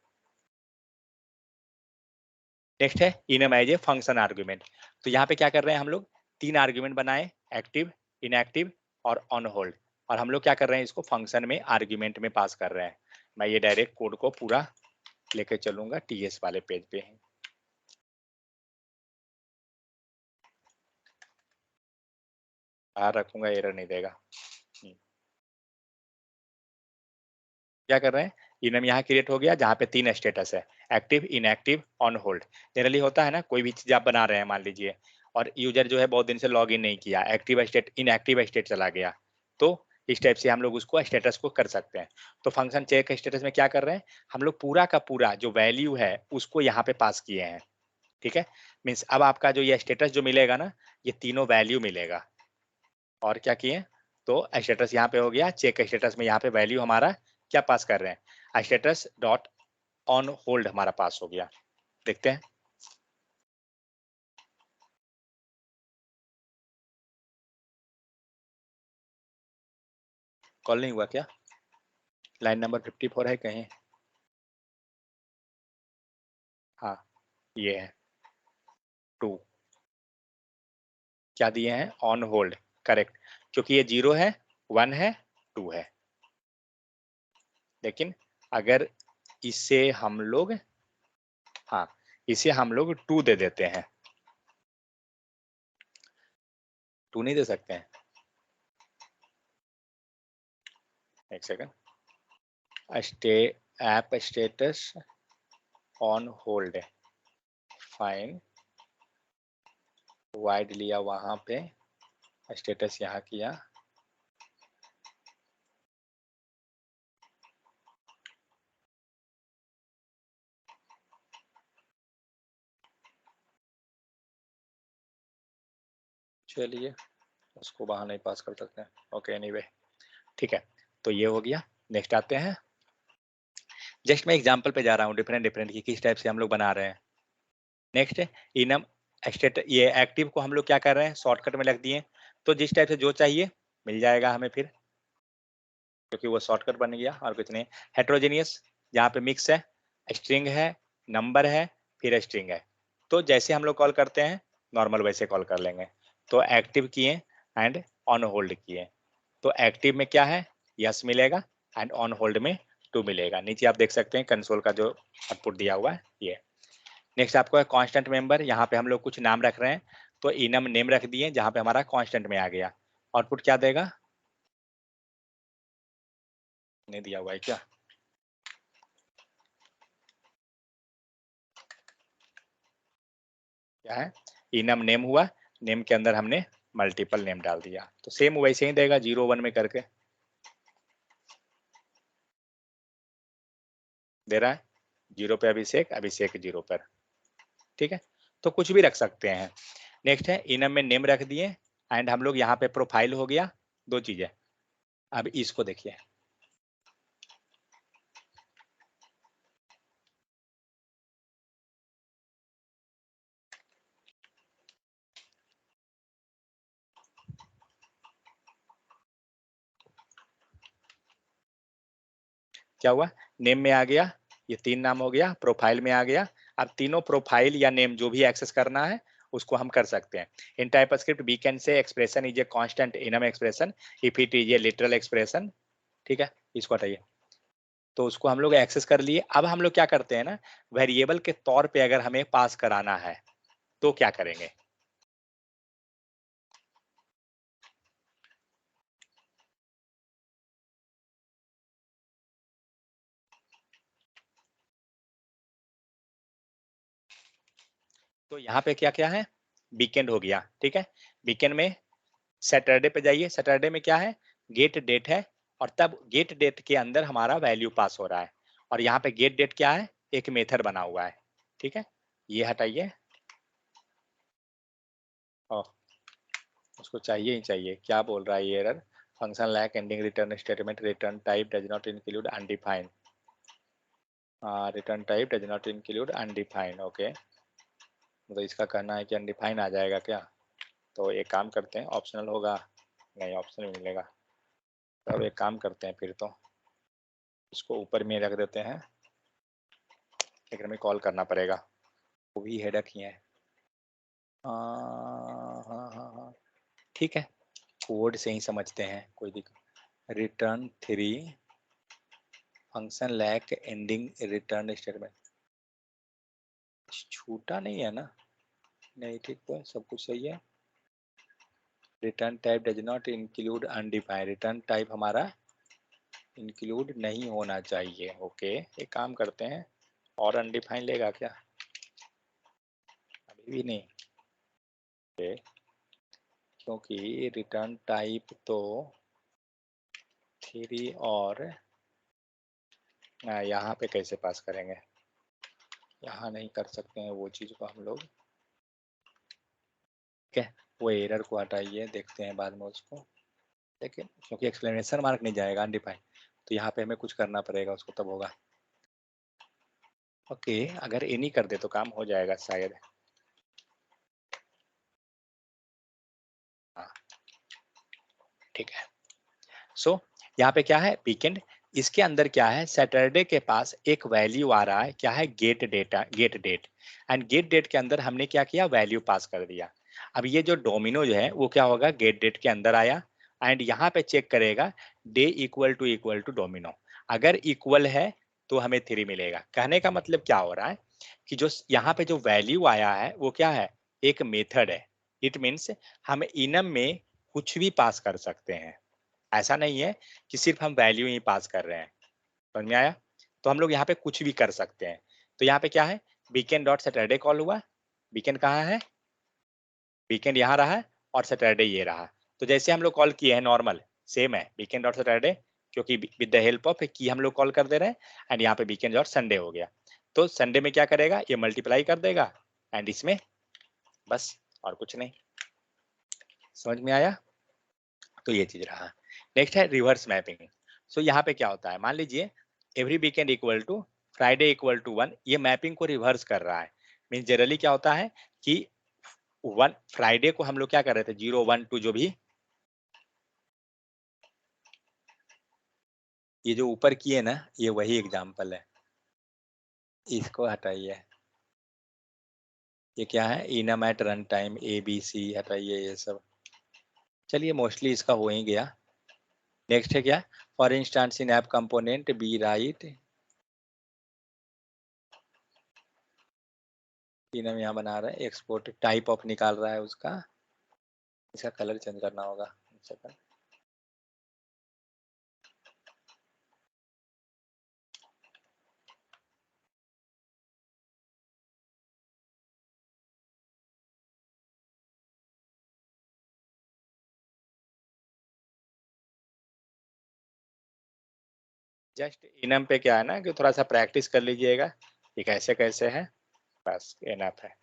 नेक्स्ट है enum as a function argument. तो यहाँ पे क्या कर रहे हैं हम लोग, 3 आर्गुमेंट बनाए, एक्टिव, इनएक्टिव और ऑन होल्ड, और हम लोग क्या कर रहे हैं, इसको फंक्शन में आर्गुमेंट में पास कर रहे हैं। मैं ये डायरेक्ट कोड को पूरा लेके चलूंगा टीएस वाले पेज पे ही, बाहर रखूंगा एरर नहीं देगा। क्या कर रहे हैं, इनम यहाँ क्रिएट हो गया जहाँ पे 3 स्टेटस है, active, inactive, on hold. Generally होता है ना, कोई भी चीज आप बना रहे हैं मान लीजिए, और यूजर जो है बहुत दिन से लॉग इन नहीं किया, एक्टिव स्टेट इनएक्टिव स्टेट चला गया, तो इस टाइप से हम लोग उसको स्टेटस को कर सकते हैं। तो फंक्शन चेक स्टेटस में क्या कर रहे हैं, हम लोग पूरा का पूरा जो वैल्यू है उसको यहाँ पे पास किए हैं, ठीक है, मीन्स अब आपका जो ये स्टेटस जो मिलेगा ना, ये तीनों वैल्यू मिलेगा। और क्या किए, तो स्टेटस यहाँ पे हो गया, चेक स्टेटस में यहाँ पे वैल्यू हमारा क्या पास कर रहे हैं, स्टेटस डॉट ऑन होल्ड हमारा पास हो गया। देखते हैं, कॉल नहीं हुआ क्या, लाइन नंबर 54 है कहीं, हाँ ये है 2, क्या दिए हैं, ऑन होल्ड, करेक्ट, क्योंकि ये 0 है, 1 है, 2 है। लेकिन अगर इसे हम लोग, हाँ इसे हम लोग 2 दे देते हैं, 2 नहीं दे सकते हैं, एक second, app status on hold, fine, wide लिया वहां पे, स्टेटस यहाँ किया, चलिए उसको वहां नहीं पास कर सकते हैं, ओके एनीवे, ठीक है, तो ये हो गया। नेक्स्ट आते हैं, जस्ट मैं एग्जांपल पे जा रहा हूँ, डिफरेंट डिफरेंट की किस टाइप से हम लोग बना रहे हैं। नेक्स्ट इनम स्टेट, ये एक्टिव को हम लोग क्या कर रहे हैं, शॉर्टकट में लग दिए, तो जिस टाइप से जो चाहिए मिल जाएगा हमें फिर, क्योंकि वो शॉर्टकट बन गया और कुछ नहीं। हेट्रोजीनियस, यहाँ पे मिक्स है, स्ट्रिंग है, नंबर है, फिर स्ट्रिंग है, तो जैसे हम लोग कॉल करते हैं नॉर्मल वैसे कॉल कर लेंगे। तो एक्टिव किए एंड ऑन होल्ड किए, तो एक्टिव में क्या है, यस मिलेगा, एंड ऑन होल्ड में 2 मिलेगा। नीचे आप देख सकते हैं कंसोल का जो आउटपुट दिया हुआ है ये। नेक्स्ट आपको है कांस्टेंट मेंबर, यहाँ पे हम लोग कुछ नाम रख रहे हैं, तो इनम नेम रख दिए जहाँ पे हमारा कांस्टेंट में आ गया। आउटपुट क्या देगा, नहीं दिया हुआ है क्या, क्या है, इनम नेम हुआ, नेम के अंदर हमने मल्टीपल नेम डाल दिया, तो सेम वैसे ही देगा 0 1 में करके दे रहा है, 0 पे अभिषेक, अभिषेक 0 पर, ठीक है, तो कुछ भी रख सकते हैं। नेक्स्ट है इनम में नेम रख दिए, एंड हम लोग यहाँ पे प्रोफाइल हो गया, 2 चीजें। अब इसको देखिए, क्या हुआ, नेम में आ गया, ये 3 नाम हो गया, प्रोफाइल में आ गया। अब तीनों प्रोफाइल या नेम जो भी एक्सेस करना है उसको हम कर सकते हैं। In TypeScript we can say expression is a constant enum expression if it is a literal expression, ठीक है, इसको हटाइए, तो उसको हम लोग एक्सेस कर लिए। अब हम लोग क्या करते हैं ना, वेरिएबल के तौर पे अगर हमें पास कराना है तो क्या करेंगे, तो यहाँ पे क्या क्या है, वीकेंड हो गया, ठीक है, वीकेंड में सैटरडे पे जाइए, सैटरडे में क्या है, गेट डेट है, और तब गेट डेट के अंदर हमारा वैल्यू पास हो रहा है, और यहाँ पे गेट डेट क्या है, एक मेथड बना हुआ है, ठीक है, ये हटाइए, और उसको चाहिए ही चाहिए, क्या बोल रहा है ये error, function lack ending return statement, return type does not include undefined, return type does not include undefined, okay, तो इसका कहना है कि अनडिफाइंड आ जाएगा क्या, तो एक काम करते हैं, ऑप्शनल होगा, नहीं ऑप्शनल मिलेगा, तब एक काम करते हैं फिर तो इसको ऊपर में रख देते हैं, लेकिन हमें कॉल करना पड़ेगा, वो भी हेडक ही है, हाँ हाँ हाँ हाँ, ठीक है, कोड से ही समझते हैं, कोई दिक्कत, return 3 function lack ending return statement, छूटा नहीं है ना, नहीं ठीक, तो सब कुछ सही है, return type does not include undefined, return type हमारा इंक्लूड नहीं होना चाहिए, ओके, एक काम करते हैं, और अनडिफाइंड लेगा क्या, अभी भी नहीं, ओके, क्योंकि रिटर्न टाइप तो 3 और यहाँ पे कैसे पास करेंगे, यहाँ नहीं कर सकते हैं वो चीज को हम लोग, ठीक है। वो एरर को हटाइए, देखते हैं बाद में उसको, लेकिन क्योंकि एक्सप्लेनेशन मार्क नहीं जाएगा अनडिफाइंड, तो यहाँ पे हमें कुछ करना पड़ेगा उसको, तब होगा। ओके, अगर एनी कर दे तो काम हो जाएगा शायद। हाँ ठीक है। सो यहाँ पे क्या है, वीकेंड, इसके अंदर क्या है, सैटरडे के पास एक वैल्यू आ रहा है, क्या है, get data, get date. And get date के अंदर हमने क्या किया, वैल्यू पास कर दिया। अब ये जो डोमिनो जो है वो क्या होगा, गेट डेट के अंदर आया, एंड यहाँ पे चेक करेगा डे इक्वल टू डोमिनो। अगर इक्वल है तो हमें 3 मिलेगा। कहने का मतलब क्या हो रहा है कि जो यहाँ पे जो वैल्यू आया है वो क्या है, एक मेथड है। इट मीन्स हम इनम में कुछ भी पास कर सकते हैं, ऐसा नहीं है कि सिर्फ हम वैल्यू ही पास कर रहे हैं। समझ में आया? तो हम लोग यहाँ पे कुछ भी कर सकते हैं। तो यहाँ पे क्या है, वीकेंड डॉट सैटरडे कॉल हुआ। वीकेंड कहाँ है, वीकेंड यहाँ रहा है, और सैटरडे ये रहा। तो जैसे हम लोग कॉल किए हैं नॉर्मल, सेम है वीकेंड डॉट सैटरडे, क्योंकि विद द हेल्प ऑफ की हम लोग कॉल कर दे रहे हैं। एंड यहाँ पे वीकेंड डॉट संडे हो गया। तो संडे में क्या करेगा, ये मल्टीप्लाई कर देगा, एंड इसमें बस, और कुछ नहीं। समझ में आया? तो ये चीज रहा। नेक्स्ट है रिवर्स मैपिंग। सो यहाँ पे क्या होता है, मान लीजिए every weekend equal to Friday equal to 1, ये मैपिंग को रिवर्स कर रहा है। मीन जनरली क्या होता है कि 1 फ्राइडे को हम लोग क्या कर रहे थे, 0 1 2 जो भी, ये जो ऊपर किए ना, ये वही एग्जाम्पल है, इसको हटाइए। ये क्या है, enum at run time A B C, हटाइए ये सब। चलिए मोस्टली इसका हो ही गया। नेक्स्ट है क्या, for instance in app component B right, enum यहाँ बना रहा है, एक्सपोर्ट टाइप ऑफ निकाल रहा है उसका, इसका कलर चेंज करना होगा। सेकंड, जस्ट इनम पे क्या है ना कि थोड़ा सा प्रैक्टिस कर लीजिएगा कि कैसे कैसे है, बस इनफ है।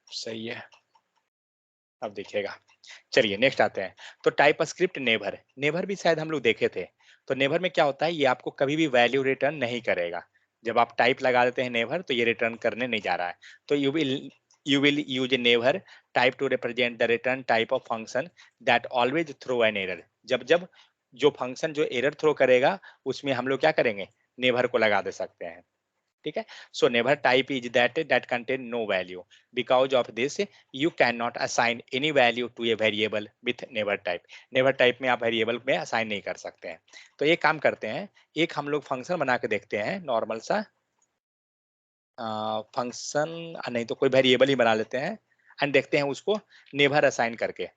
सही है, अब देखिएगा। चलिए नेक्स्ट आते हैं। तो टाइप स्क्रिप्ट नेवर, नेवर भी शायद हम लोग देखे थे। तो नेवर में क्या होता है, ये आपको कभी भी वैल्यू रिटर्न नहीं करेगा। जब आप टाइप लगा देते हैं नेवर, तो ये रिटर्न करने नहीं जा रहा है। तो you will use never type to represent the return type of function that always throw an error. जब जब जो फंक्शन जो एरर थ्रो करेगा, उसमें हम लोग क्या करेंगे, नेवर को लगा दे सकते हैं। ठीक है। So never type is that contain no value, because of this you can not assign any value to a variable with never type. Never type में आप वेरिएबल में असाइन नहीं कर सकते हैं। तो एक काम करते हैं, एक हम लोग फंक्शन बना के देखते हैं नॉर्मल सा फंक्शन, नहीं तो कोई वेरिएबल ही बना लेते हैं, एंड देखते हैं उसको नेवर असाइन करके।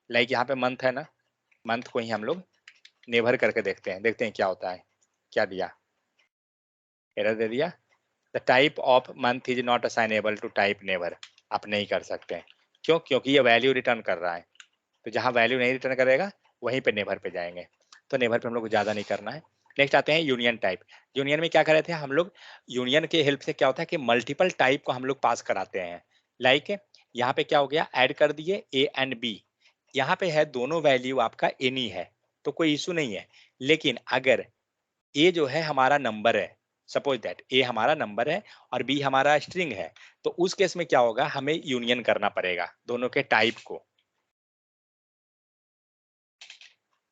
लाइक यहाँ पे मंथ है ना, मंथ को ही हम लोग नेवर करके देखते हैं क्या होता है। क्या दिया, एरर दे दिया, the type of month is not assignable to type never. आप नहीं कर सकते हैं, क्यों, क्योंकि ये वैल्यू रिटर्न कर रहा है। तो जहां वैल्यू नहीं रिटर्न करेगा वहीं पे नेवर पे जाएंगे। तो नेवर पे हम लोग को ज्यादा नहीं करना है। नेक्स्ट आते हैं यूनियन टाइप। यूनियन में क्या कर रहे थे हम लोग, यूनियन के हेल्प से क्या होता है कि मल्टीपल टाइप को हम लोग पास कराते हैं। लाइक यहाँ पे क्या हो गया, ऐड कर दिए ए एंड बी। यहाँ पे है दोनों वैल्यू आपका एनी है, तो कोई इशू नहीं है। लेकिन अगर ए जो है हमारा नंबर है, सपोज दैट ए हमारा नंबर है और बी हमारा स्ट्रिंग है, तो उस केस में क्या होगा, हमें यूनियन करना पड़ेगा दोनों के टाइप को।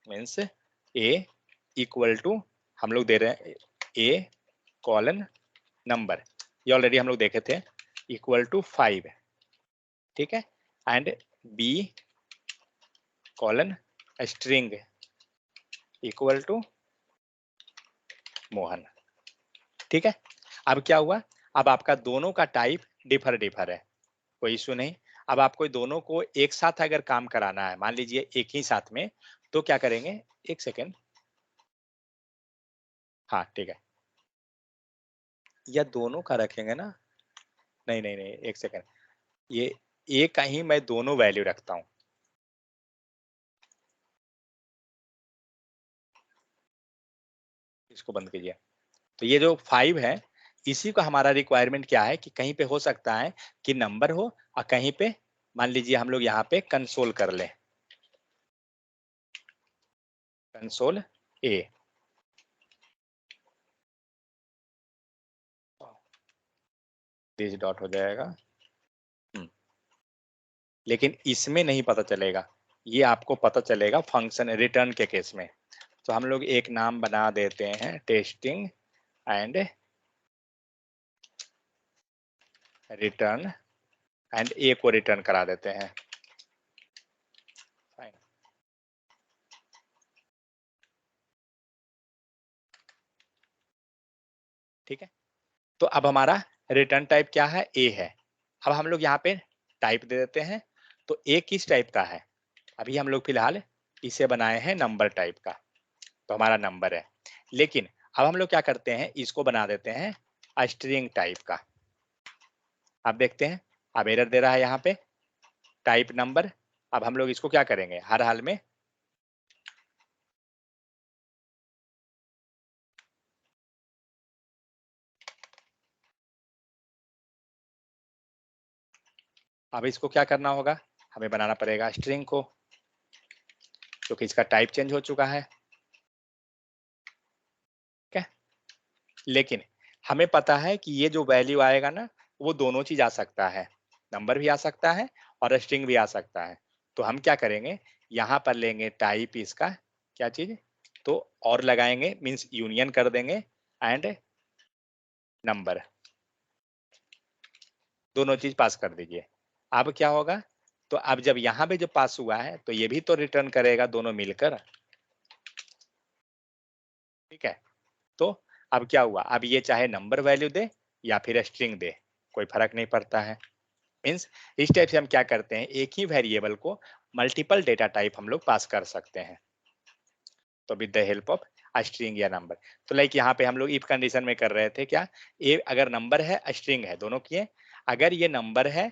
मीन्स ए इक्वल टू, हम लोग दे रहे हैं ए कॉलन नंबर, ये ऑलरेडी हम लोग देखे थे, इक्वल टू 5, ठीक है। And B colon string equal to Mohan. ठीक है, अब क्या हुआ, अब आपका दोनों का टाइप डिफर है, कोई इशू नहीं। अब आपको दोनों को एक साथ अगर काम कराना है, मान लीजिए एक ही साथ में, तो क्या करेंगे, एक सेकेंड, हाँ ठीक है, या दोनों का रखेंगे ना, नहीं नहीं नहीं, एक सेकेंड, ये एक का ही मैं दोनों वैल्यू रखता हूं, इसको बंद कीजिए। तो ये जो 5 है, इसी का हमारा रिक्वायरमेंट क्या है कि कहीं पे हो सकता है कि नंबर हो, और कहीं पे मान लीजिए हम लोग यहाँ पे कंसोल कर लें, कंसोल ए, दिस डॉट हो जाएगा। हम्म, लेकिन इसमें नहीं पता चलेगा, ये आपको पता चलेगा फंक्शन रिटर्न के केस में। तो हम लोग एक नाम बना देते हैं, टेस्टिंग एंड रिटर्न, एंड ए को रिटर्न करा देते हैं। फाइन, ठीक है, तो अब हमारा रिटर्न टाइप क्या है, ए है। अब हम लोग यहाँ पे टाइप दे देते हैं, तो ए किस टाइप का है, अभी हम लोग फिलहाल इसे बनाए हैं नंबर टाइप का, तो हमारा नंबर है। लेकिन अब हम लोग क्या करते हैं, इसको बना देते हैं स्ट्रिंग टाइप का। अब देखते हैं, अब एरर दे रहा है यहाँ पे, टाइप नंबर। अब हम लोग इसको क्या करेंगे, हर हाल में अब इसको क्या करना होगा, हमें बनाना पड़ेगा स्ट्रिंग को, क्योंकि इसका टाइप चेंज हो चुका है। ठीक है, लेकिन हमें पता है कि ये जो वैल्यू आएगा ना, वो दोनों चीज आ सकता है, नंबर भी आ सकता है और स्ट्रिंग भी आ सकता है। तो हम क्या करेंगे, यहाँ पर लेंगे टाइप इसका क्या चीज, तो और लगाएंगे, मीन्स यूनियन कर देंगे, एंड नंबर, दोनों चीज पास कर दीजिए। अब क्या होगा, तो अब जब यहाँ पे जो पास हुआ है, तो ये भी तो रिटर्न करेगा दोनों मिलकर। ठीक है, तो अब क्या हुआ, अब ये चाहे नंबर वैल्यू दे या फिर स्ट्रिंग दे, कोई फर्क नहीं पड़ता है। मीन्स इस टाइप से हम क्या करते हैं, एक ही वेरिएबल को मल्टीपल डेटा टाइप हम लोग पास कर सकते हैं, तो with the help of string या नंबर। तो लाइक यहाँ पे हम लोग इफ कंडीशन में कर रहे थे क्या, ए अगर नंबर है स्ट्रिंग है, दोनों किए, अगर ये नंबर है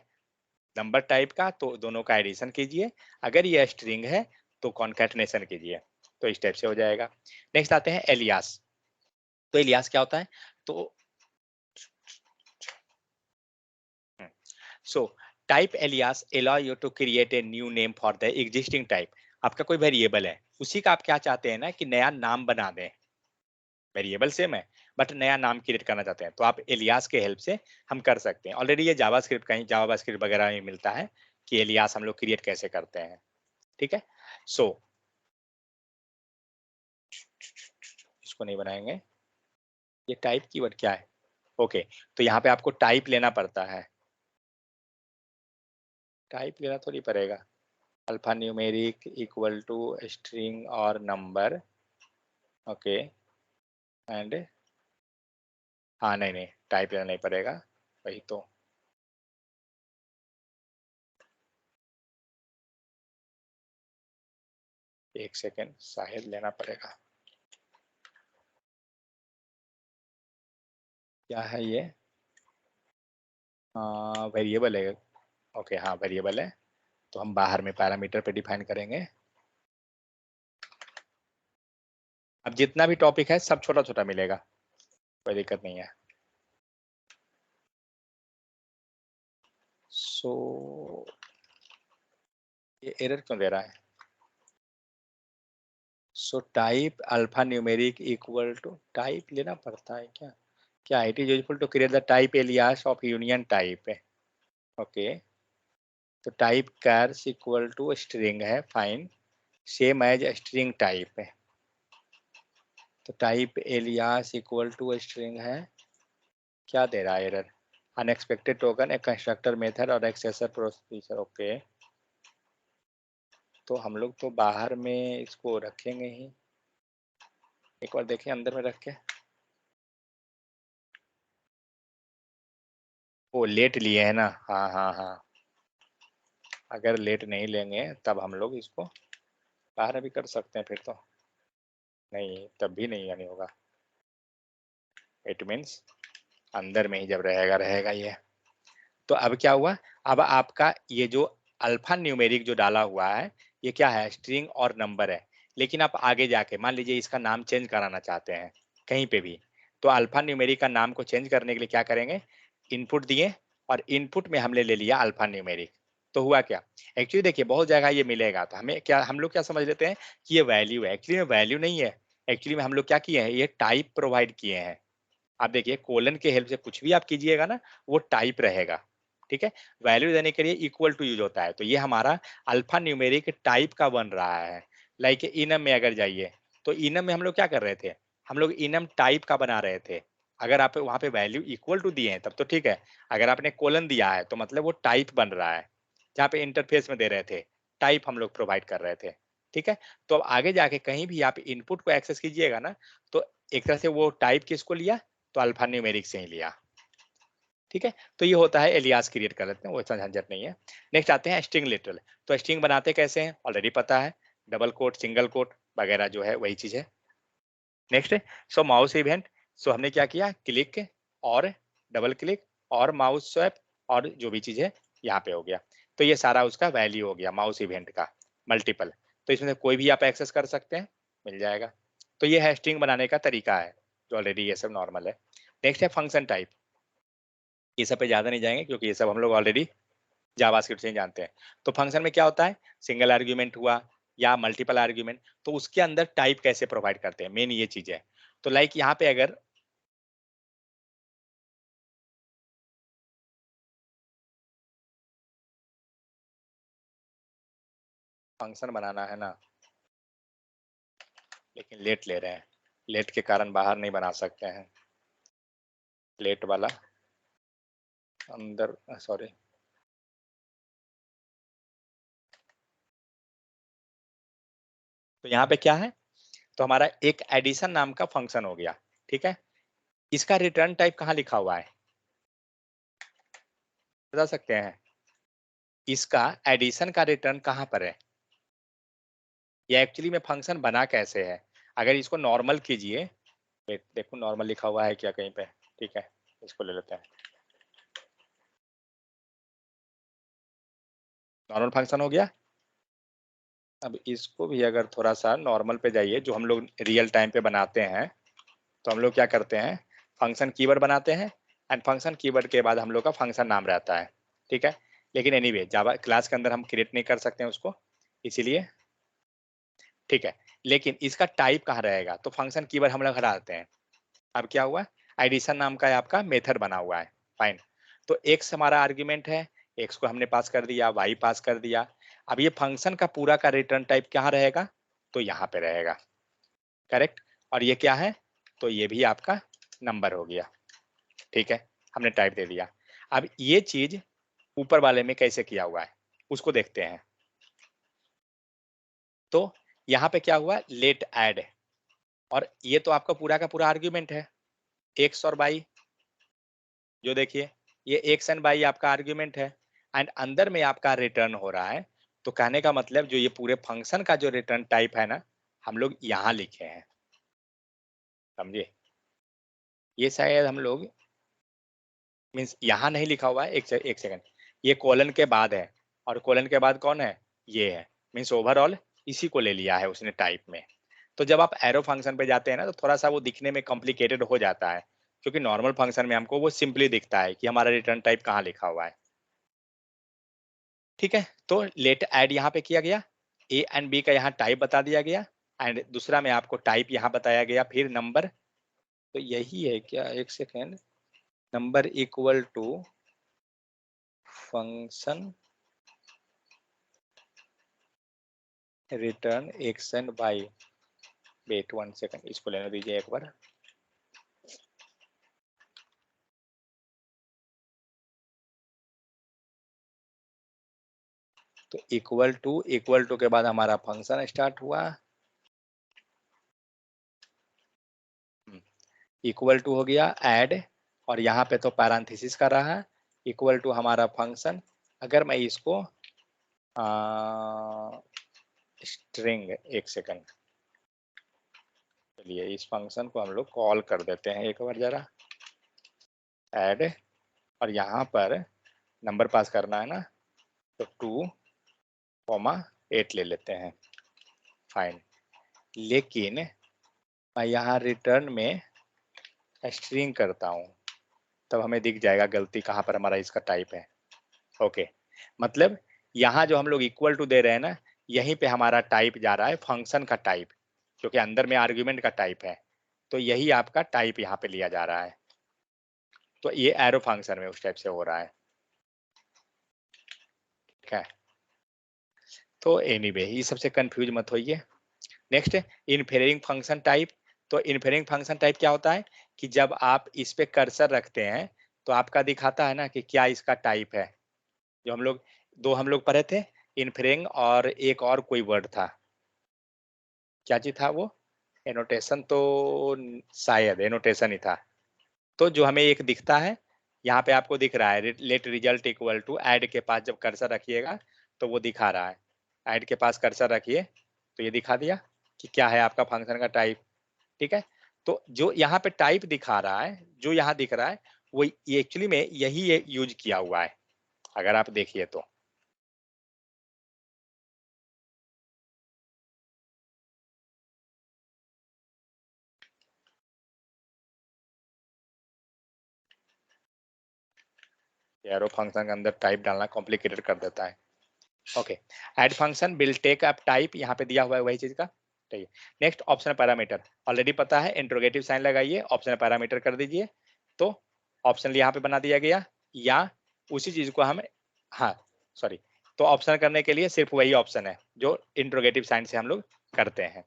नंबर टाइप का, तो दोनों का एडिशन कीजिए, अगर ये स्ट्रिंग है तो कॉन्कैटिनेशन कीजिए, तो इस टाइप से हो जाएगा। नेक्स्ट आते हैं एलियास। तो एलियास क्या होता है, तो so type alias allow you to create a new name for the existing type। आपका कोई वेरिएबल है, उसी का आप क्या चाहते हैं ना कि नया नाम बना दें, वेरिएबल सेम है बट नया नाम क्रिएट करना चाहते हैं, तो आप एलियास के हेल्प से हम कर सकते हैं। ऑलरेडी ये जावास्क्रिप्ट, कहीं जावास्क्रिप्ट वगैरह में मिलता है कि एलियास हम लोग क्रिएट कैसे करते हैं। ठीक है, सो इसको नहीं बनाएंगे, ये टाइप कीवर्ड क्या है, ओके, तो यहाँ पे आपको टाइप लेना पड़ता है, टाइप लेना थोड़ी पड़ेगा, alpha numeric equal to string और नंबर, ओके, एंड हाँ नहीं नहीं, टाइप लेना नहीं पड़ेगा, वही तो, एक सेकेंड शायद लेना पड़ेगा, क्या है ये, वेरिएबल है, ओके हाँ वेरिएबल है, तो हम बाहर में पैरामीटर पे डिफाइन करेंगे। अब जितना भी टॉपिक है सब छोटा छोटा मिलेगा, कोई दिक्कत नहीं है। सो ये एरर क्यों दे रहा है, so type alpha numeric equal to, type लेना पड़ता है क्या, क्या it is useful to create the type alias of union type है, ओके, तो type cars equal to string है, fine, same as string type है, तो type alias equal to string है, क्या दे रहा है एरर, अनएक्सपेक्टेड टोकन, एक कंस्ट्रक्टर मेथड और एक्सेसर प्रोसीजर, ओके, तो हम लोग तो बाहर में इसको रखेंगे ही, एक बार देखिए अंदर में रख के। वो लेट लिए है ना, हाँ हाँ हाँ। अगर लेट नहीं लेंगे तब हम लोग इसको बाहर भी कर सकते हैं, फिर तो नहीं, तब भी नहीं यानी होगा। इट मीन्स अंदर में ही जब रहेगा रहेगा ये। तो अब क्या हुआ, अब आपका ये जो अल्फा न्यूमेरिक जो डाला हुआ है, ये क्या है, स्ट्रिंग और नंबर है। लेकिन आप आगे जाके मान लीजिए इसका नाम चेंज कराना चाहते हैं कहीं पे भी, तो अल्फा न्यूमेरिक का नाम को चेंज करने के लिए क्या करेंगे, इनपुट दिए और इनपुट में हमने ले लिया अल्फा न्यूमेरिक। तो हुआ क्या, एक्चुअली देखिए बहुत जगह ये मिलेगा, तो हमें क्या, हम लोग क्या समझ लेते हैं कि ये वैल्यू है, एक्चुअली में वैल्यू नहीं है। एक्चुअली में हम लोग क्या किए हैं, ये टाइप प्रोवाइड किए हैं। आप देखिए कोलन के हेल्प से कुछ भी आप कीजिएगा ना, वो टाइप रहेगा। ठीक है, वैल्यू देने के लिए इक्वल टू यूज होता है, तो ये हमारा अल्फा न्यूमेरिक टाइप का बन रहा है। लाइक इनम में अगर जाइए, तो इनम में हम लोग क्या कर रहे थे, हम लोग इनम टाइप का बना रहे थे। अगर आप वहां पे वैल्यू इक्वल टू दिए हैं तब तो ठीक है, अगर आपने कोलन दिया है तो मतलब वो टाइप बन रहा है। जहाँ पे इंटरफेस में दे रहे थे, टाइप हम लोग प्रोवाइड कर रहे थे। ठीक है, तो अब आगे जाके कहीं भी आप इनपुट को एक्सेस कीजिएगा ना, तो एक तरह से वो टाइप किसको लिया, तो अल्फा न्यूमेरिक से ही लिया। ठीक है, तो ये होता है एलियास क्रिएट कर लेते हैं, वो इतना झंझट नहीं है। नेक्स्ट आते हैं स्ट्रिंग लिटरल। तो स्ट्रिंग बनाते कैसे हैं ऑलरेडी पता है, डबल कोट सिंगल कोट वगैरह जो है वही चीज है। नेक्स्ट, सो माउस इवेंट, सो हमने क्या किया, क्लिक और डबल क्लिक और माउस स्वैप और जो भी चीज है यहाँ पे हो गया। तो ये सारा उसका वैल्यू हो गया माउस इवेंट का मल्टीपल। तो इसमें से कोई भी आप एक्सेस कर सकते हैं, मिल जाएगा। तो ये है स्ट्रिंग बनाने का तरीका है, जो ऑलरेडी ये सब नॉर्मल है। नेक्स्ट है फंक्शन टाइप। ये सब पे ज्यादा नहीं जाएंगे क्योंकि ये सब हम लोग ऑलरेडी जावास्क्रिप्ट से ही जानते हैं। तो फंक्शन में क्या होता है, सिंगल आर्ग्यूमेंट हुआ या मल्टीपल आर्ग्यूमेंट, तो उसके अंदर टाइप कैसे प्रोवाइड करते हैं, मेन ये चीज है। तो लाइक यहाँ पे अगर फंक्शन बनाना है ना, लेकिन लेट ले रहे हैं, लेट के कारण बाहर नहीं बना सकते हैं, लेट वाला अंदर, सॉरी। तो यहाँ पे क्या है, तो हमारा एक एडिशन नाम का फंक्शन हो गया। ठीक है, इसका रिटर्न टाइप कहाँ लिखा हुआ है, बता सकते हैं, इसका एडिशन का रिटर्न कहाँ पर है, ये एक्चुअली में फंक्शन बना कैसे है। अगर इसको नॉर्मल कीजिए, देखो नॉर्मल लिखा हुआ है क्या कहीं पे, ठीक है, इसको ले लेते हैं, नॉर्मल फंक्शन हो गया। अब इसको भी अगर थोड़ा सा नॉर्मल पे जाइए, जो हम लोग रियल टाइम पे बनाते हैं, तो हम लोग क्या करते हैं, फंक्शन कीवर्ड बनाते हैं एंड फंक्शन कीवर्ड के बाद हम लोग का फंक्शन नाम रहता है। ठीक है, लेकिन एनीवे जावा क्लास के अंदर हम क्रिएट नहीं कर सकते हैं उसको, इसीलिए। ठीक है, लेकिन इसका टाइप कहाँ रहेगा, तो फंक्शन कीवर्ड हम लोग हटा देते हैं। अब क्या हुआ, एडिशन नाम का आपका मेथड बना हुआ है, फाइन। तो एक्स हमारा आर्ग्यूमेंट है, एक्स को हमने पास कर दिया, वाई पास कर दिया। अब ये फंक्शन का पूरा का रिटर्न टाइप कहाँ रहेगा, तो यहाँ पे रहेगा, करेक्ट। और ये क्या है, तो ये भी आपका नंबर हो गया। ठीक है, हमने टाइप दे दिया। अब ये चीज ऊपर वाले में कैसे किया हुआ है, उसको देखते हैं। तो यहाँ पे क्या हुआ, लेट ऐड, और ये तो आपका पूरा का पूरा आर्ग्यूमेंट है, एक्स और वाई। जो देखिए ये एक्स एंड वाई आपका आर्ग्यूमेंट है, एंड अंदर में आपका रिटर्न हो रहा है। तो कहने का मतलब जो ये पूरे फंक्शन का जो रिटर्न टाइप है ना, हम लोग यहाँ लिखे हैं, समझे। ये शायद हम लोग मीन्स यहाँ नहीं लिखा हुआ है, एक सेकंड, ये कोलन के बाद है, और कोलन के बाद कौन है, ये है, मीन्स ओवरऑल इसी को ले लिया है उसने टाइप में। तो जब आप एरो फंक्शन पे जाते हैं ना, तो थोड़ा सा वो दिखने में कॉम्प्लिकेटेड हो जाता है, क्योंकि नॉर्मल फंक्शन में हमको वो सिंपली दिखता है कि हमारा रिटर्न टाइप कहाँ लिखा हुआ है। ठीक है, तो लेट ऐड यहाँ पे किया गया, ए एंड बी का यहाँ टाइप बता दिया गया, एंड दूसरा में आपको टाइप यहाँ बताया गया, फिर नंबर। तो यही है क्या, एक second, number equal to function return X and Y. Wait 1 second, इसको लेने दीजिए एक बार। तो इक्वल टू के बाद हमारा फंक्शन स्टार्ट हुआ, इक्वल टू हो गया ऐड, और यहाँ पे तो पैरेंथेसिस का रहा है, इक्वल टू हमारा फंक्शन। अगर मैं इसको स्ट्रिंग, एक सेकंड, चलिए इस फंक्शन को हम लोग कॉल कर देते हैं एक बार जरा, ऐड, और यहाँ पर नंबर पास करना है ना, तो 2,8 ले लेते हैं, फाइन। लेकिन मैं यहाँ रिटर्न में स्ट्रिंग करता हूँ, तब हमें दिख जाएगा गलती कहाँ पर हमारा इसका टाइप है। ओके, मतलब यहाँ जो हम लोग इक्वल टू दे रहे हैं ना, यहीं पे हमारा टाइप जा रहा है फंक्शन का टाइप, क्योंकि अंदर में आर्ग्यूमेंट का टाइप है, तो यही आपका टाइप यहाँ पे लिया जा रहा है। तो ये एरो फंक्शन में उस टाइप से हो रहा है, ठीक है। तो एनीवे ये सबसे कंफ्यूज मत होइए। Next, inferring function type. तो इन्फेरिंग फंक्शन टाइप क्या होता है कि जब आप इस पे कर्सर रखते हैं तो आपका दिखाता है ना कि क्या इसका टाइप है। जो हम लोग पढ़े थे, इन्फेरिंग और एक और कोई वर्ड था, क्या चीज था वो, एनोटेशन, तो शायद एनोटेशन ही था। तो जो हमें एक दिखता है यहाँ पे आपको दिख रहा है let result equal to, add के पास जब कर्सर रखिएगा तो वो दिखा रहा है, ऐड के पास कर्सर रखिए तो ये दिखा दिया कि क्या है आपका फंक्शन का टाइप, ठीक है। तो जो यहाँ पे टाइप दिखा रहा है, जो यहाँ दिख रहा है, वो एक्चुअली में यही यूज किया हुआ है, अगर आप देखिए तो। एरो फंक्शन के अंदर टाइप डालना कॉम्प्लिकेटेड कर देता है। Okay, add function will take up type, यहाँ पे दिया हुआ है वही चीज का, ठीक है। नेक्स्ट, ऑप्शनल पैरामीटर, ऑलरेडी पता है, इंट्रोगेटिव साइन लगाइए, ऑप्शनल पैरामीटर कर दीजिए, तो ऑप्शनल यहाँ पे बना दिया गया, या उसी चीज को हम, हाँ सॉरी, तो ऑप्शनल करने के लिए सिर्फ वही ऑप्शन है जो इंट्रोगेटिव साइन से हम लोग करते हैं।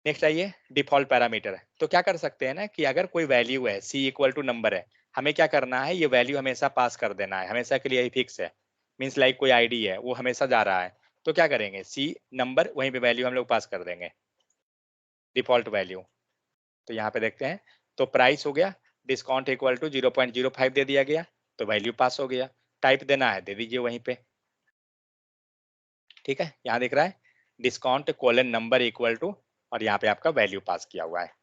नेक्स्ट आइए, डिफॉल्ट पैरामीटर। तो क्या कर सकते हैं ना कि अगर कोई वैल्यू है, सी इक्वल टू नंबर है, हमें क्या करना है, ये वैल्यू हमेशा पास कर देना है, हमेशा के लिए फिक्स है। मीन्स लाइक कोई आईडी है वो हमेशा जा रहा है, तो क्या करेंगे, सी नंबर, वहीं पे वैल्यू हम लोग पास कर देंगे, डिफॉल्ट वैल्यू। तो यहाँ पे देखते हैं, तो प्राइस हो गया, डिस्काउंट इक्वल टू 0.05 दे दिया गया, तो वैल्यू पास हो गया। टाइप देना है, दे दीजिए वहीं पे, ठीक है। यहाँ दिख रहा है discount colon number equal to, और यहाँ पे आपका वैल्यू पास किया हुआ है,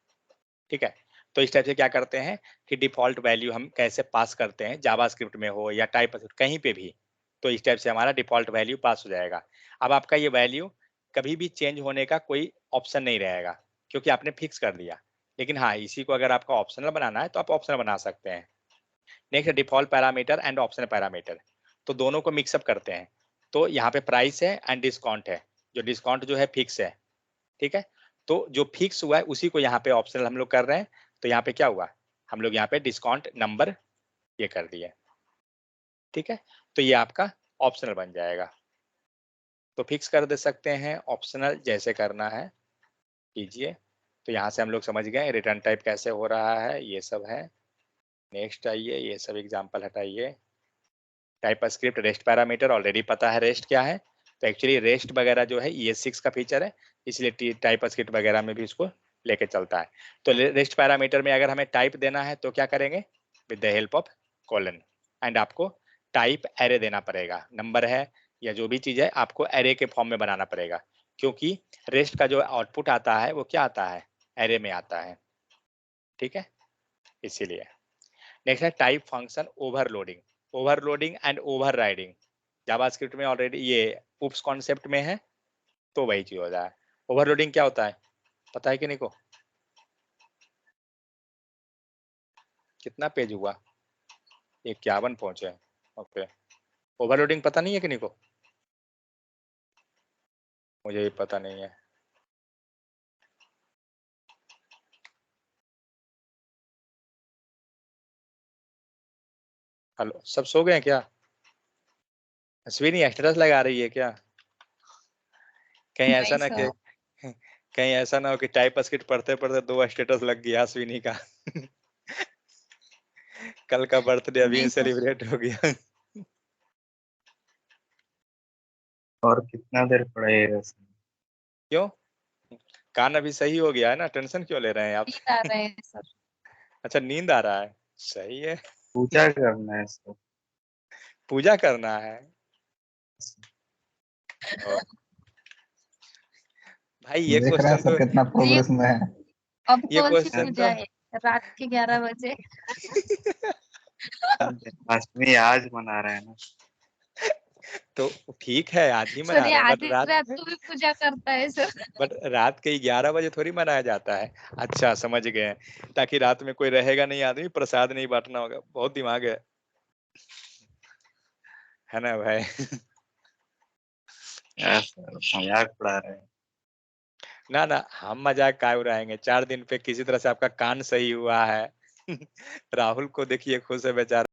ठीक है। तो इस टाइप से क्या करते हैं कि डिफॉल्ट वैल्यू हम कैसे पास करते हैं, जावास्क्रिप्ट में हो या टाइप कहीं पे भी, तो इस टाइप से हमारा डिफॉल्ट वैल्यू पास हो जाएगा। अब आपका ये वैल्यू कभी भी चेंज होने का कोई ऑप्शन नहीं रहेगा, क्योंकि आपने फिक्स कर दिया। लेकिन हाँ, इसी को अगर आपका ऑप्शनल बनाना है तो आप ऑप्शनल बना सकते हैं। Next, default parameter and optional parameter, तो दोनों को मिक्सअप करते हैं। तो यहाँ पे प्राइस है एंड डिस्काउंट है, जो डिस्काउंट जो है फिक्स है, ठीक है। तो जो फिक्स हुआ है उसी को यहाँ पे ऑप्शनल हम लोग कर रहे हैं। तो यहाँ पे क्या हुआ, हम लोग यहाँ पे डिस्काउंट नंबर ये कर दिए, ठीक है। तो ये आपका ऑप्शनल बन जाएगा। तो फिक्स कर दे सकते हैं, ऑप्शनल जैसे करना है कीजिए। तो यहाँ से हम लोग समझ गए रिटर्न टाइप कैसे हो रहा है, ये सब है। नेक्स्ट आइए, ये सब एग्जाम्पल हटाइए। Type script rest parameter, already पता है रेस्ट क्या है। तो एक्चुअली रेस्ट वगैरह जो है ES6 का फीचर है, इसलिए टाइप स्क्रिप्ट वगैरह में भी इसको लेके चलता है। तो रेस्ट पैरामीटर में अगर हमें टाइप देना है तो क्या करेंगे, with the help of colon, and आपको टाइप एरे देना पड़ेगा, नंबर है या जो भी चीज है आपको एरे के फॉर्म में बनाना पड़ेगा, क्योंकि रेस्ट का जो आउटपुट आता है वो क्या आता है, एरे में आता है, ठीक है, इसीलिए। नेक्स्ट है type function overloading, overloading and overriding. JavaScript में ऑलरेडी ये उप्स कॉन्सेप्ट में है, तो वही चीज हो रहा है। ओवरलोडिंग क्या होता है, पता है कि नहीं को, कितना पेज हुआ, 51 पहुंचे, ओके। ओवरलोडिंग पता नहीं है कि नहीं को, मुझे भी पता नहीं है। हेलो, सब सो गए हैं क्या, अश्विनी स्टेटस लगा रही है क्या, कहीं ऐसा नहीं ना कि सर। कहीं ऐसा ना हो कि टाइप स्क्रिप्ट पढ़ते पढ़ते 2 स्टेटस लग गया अश्विनी का। कल का बर्थडे अभी नहीं सर। सेलिब्रेट हो गया। और कितना देर पड़ेगा इसमें? क्यों, कान अभी सही हो गया है ना, टेंशन क्यों ले रहे हैं आप? नींद आ रहे हैं सर। अच्छा नींद आ रहा है, सही है, पूजा करना है सर। पूजा करना है। और भाई ये देख रहे हैं क्वेश्चन सर तो, कितना प्रोग्रेस में है। अब ये कौन सी क्वेश्चन पूजा तो है? रात के 11 बजे। जन्माष्टमी आज मना रहे हैं ना। तो ठीक है, आज ही मना सर ये रहे हैं, बट आधी रात रात को भी पूजा करता है सर। बट रात के 11 बजे थोड़ी मनाया जाता है। अच्छा समझ गए, ताकि रात में कोई रहेगा नहीं आदमी, प्रसाद नहीं बांटना होगा। बहुत दिमाग है ना भाई? सर मजाक उड़ा रहे हैं। ना ना, हम मजाक काय उड़ाएंगे, 4 दिन पे किसी तरह से आपका कान सही हुआ है। राहुल को देखिए खुश है बेचारा।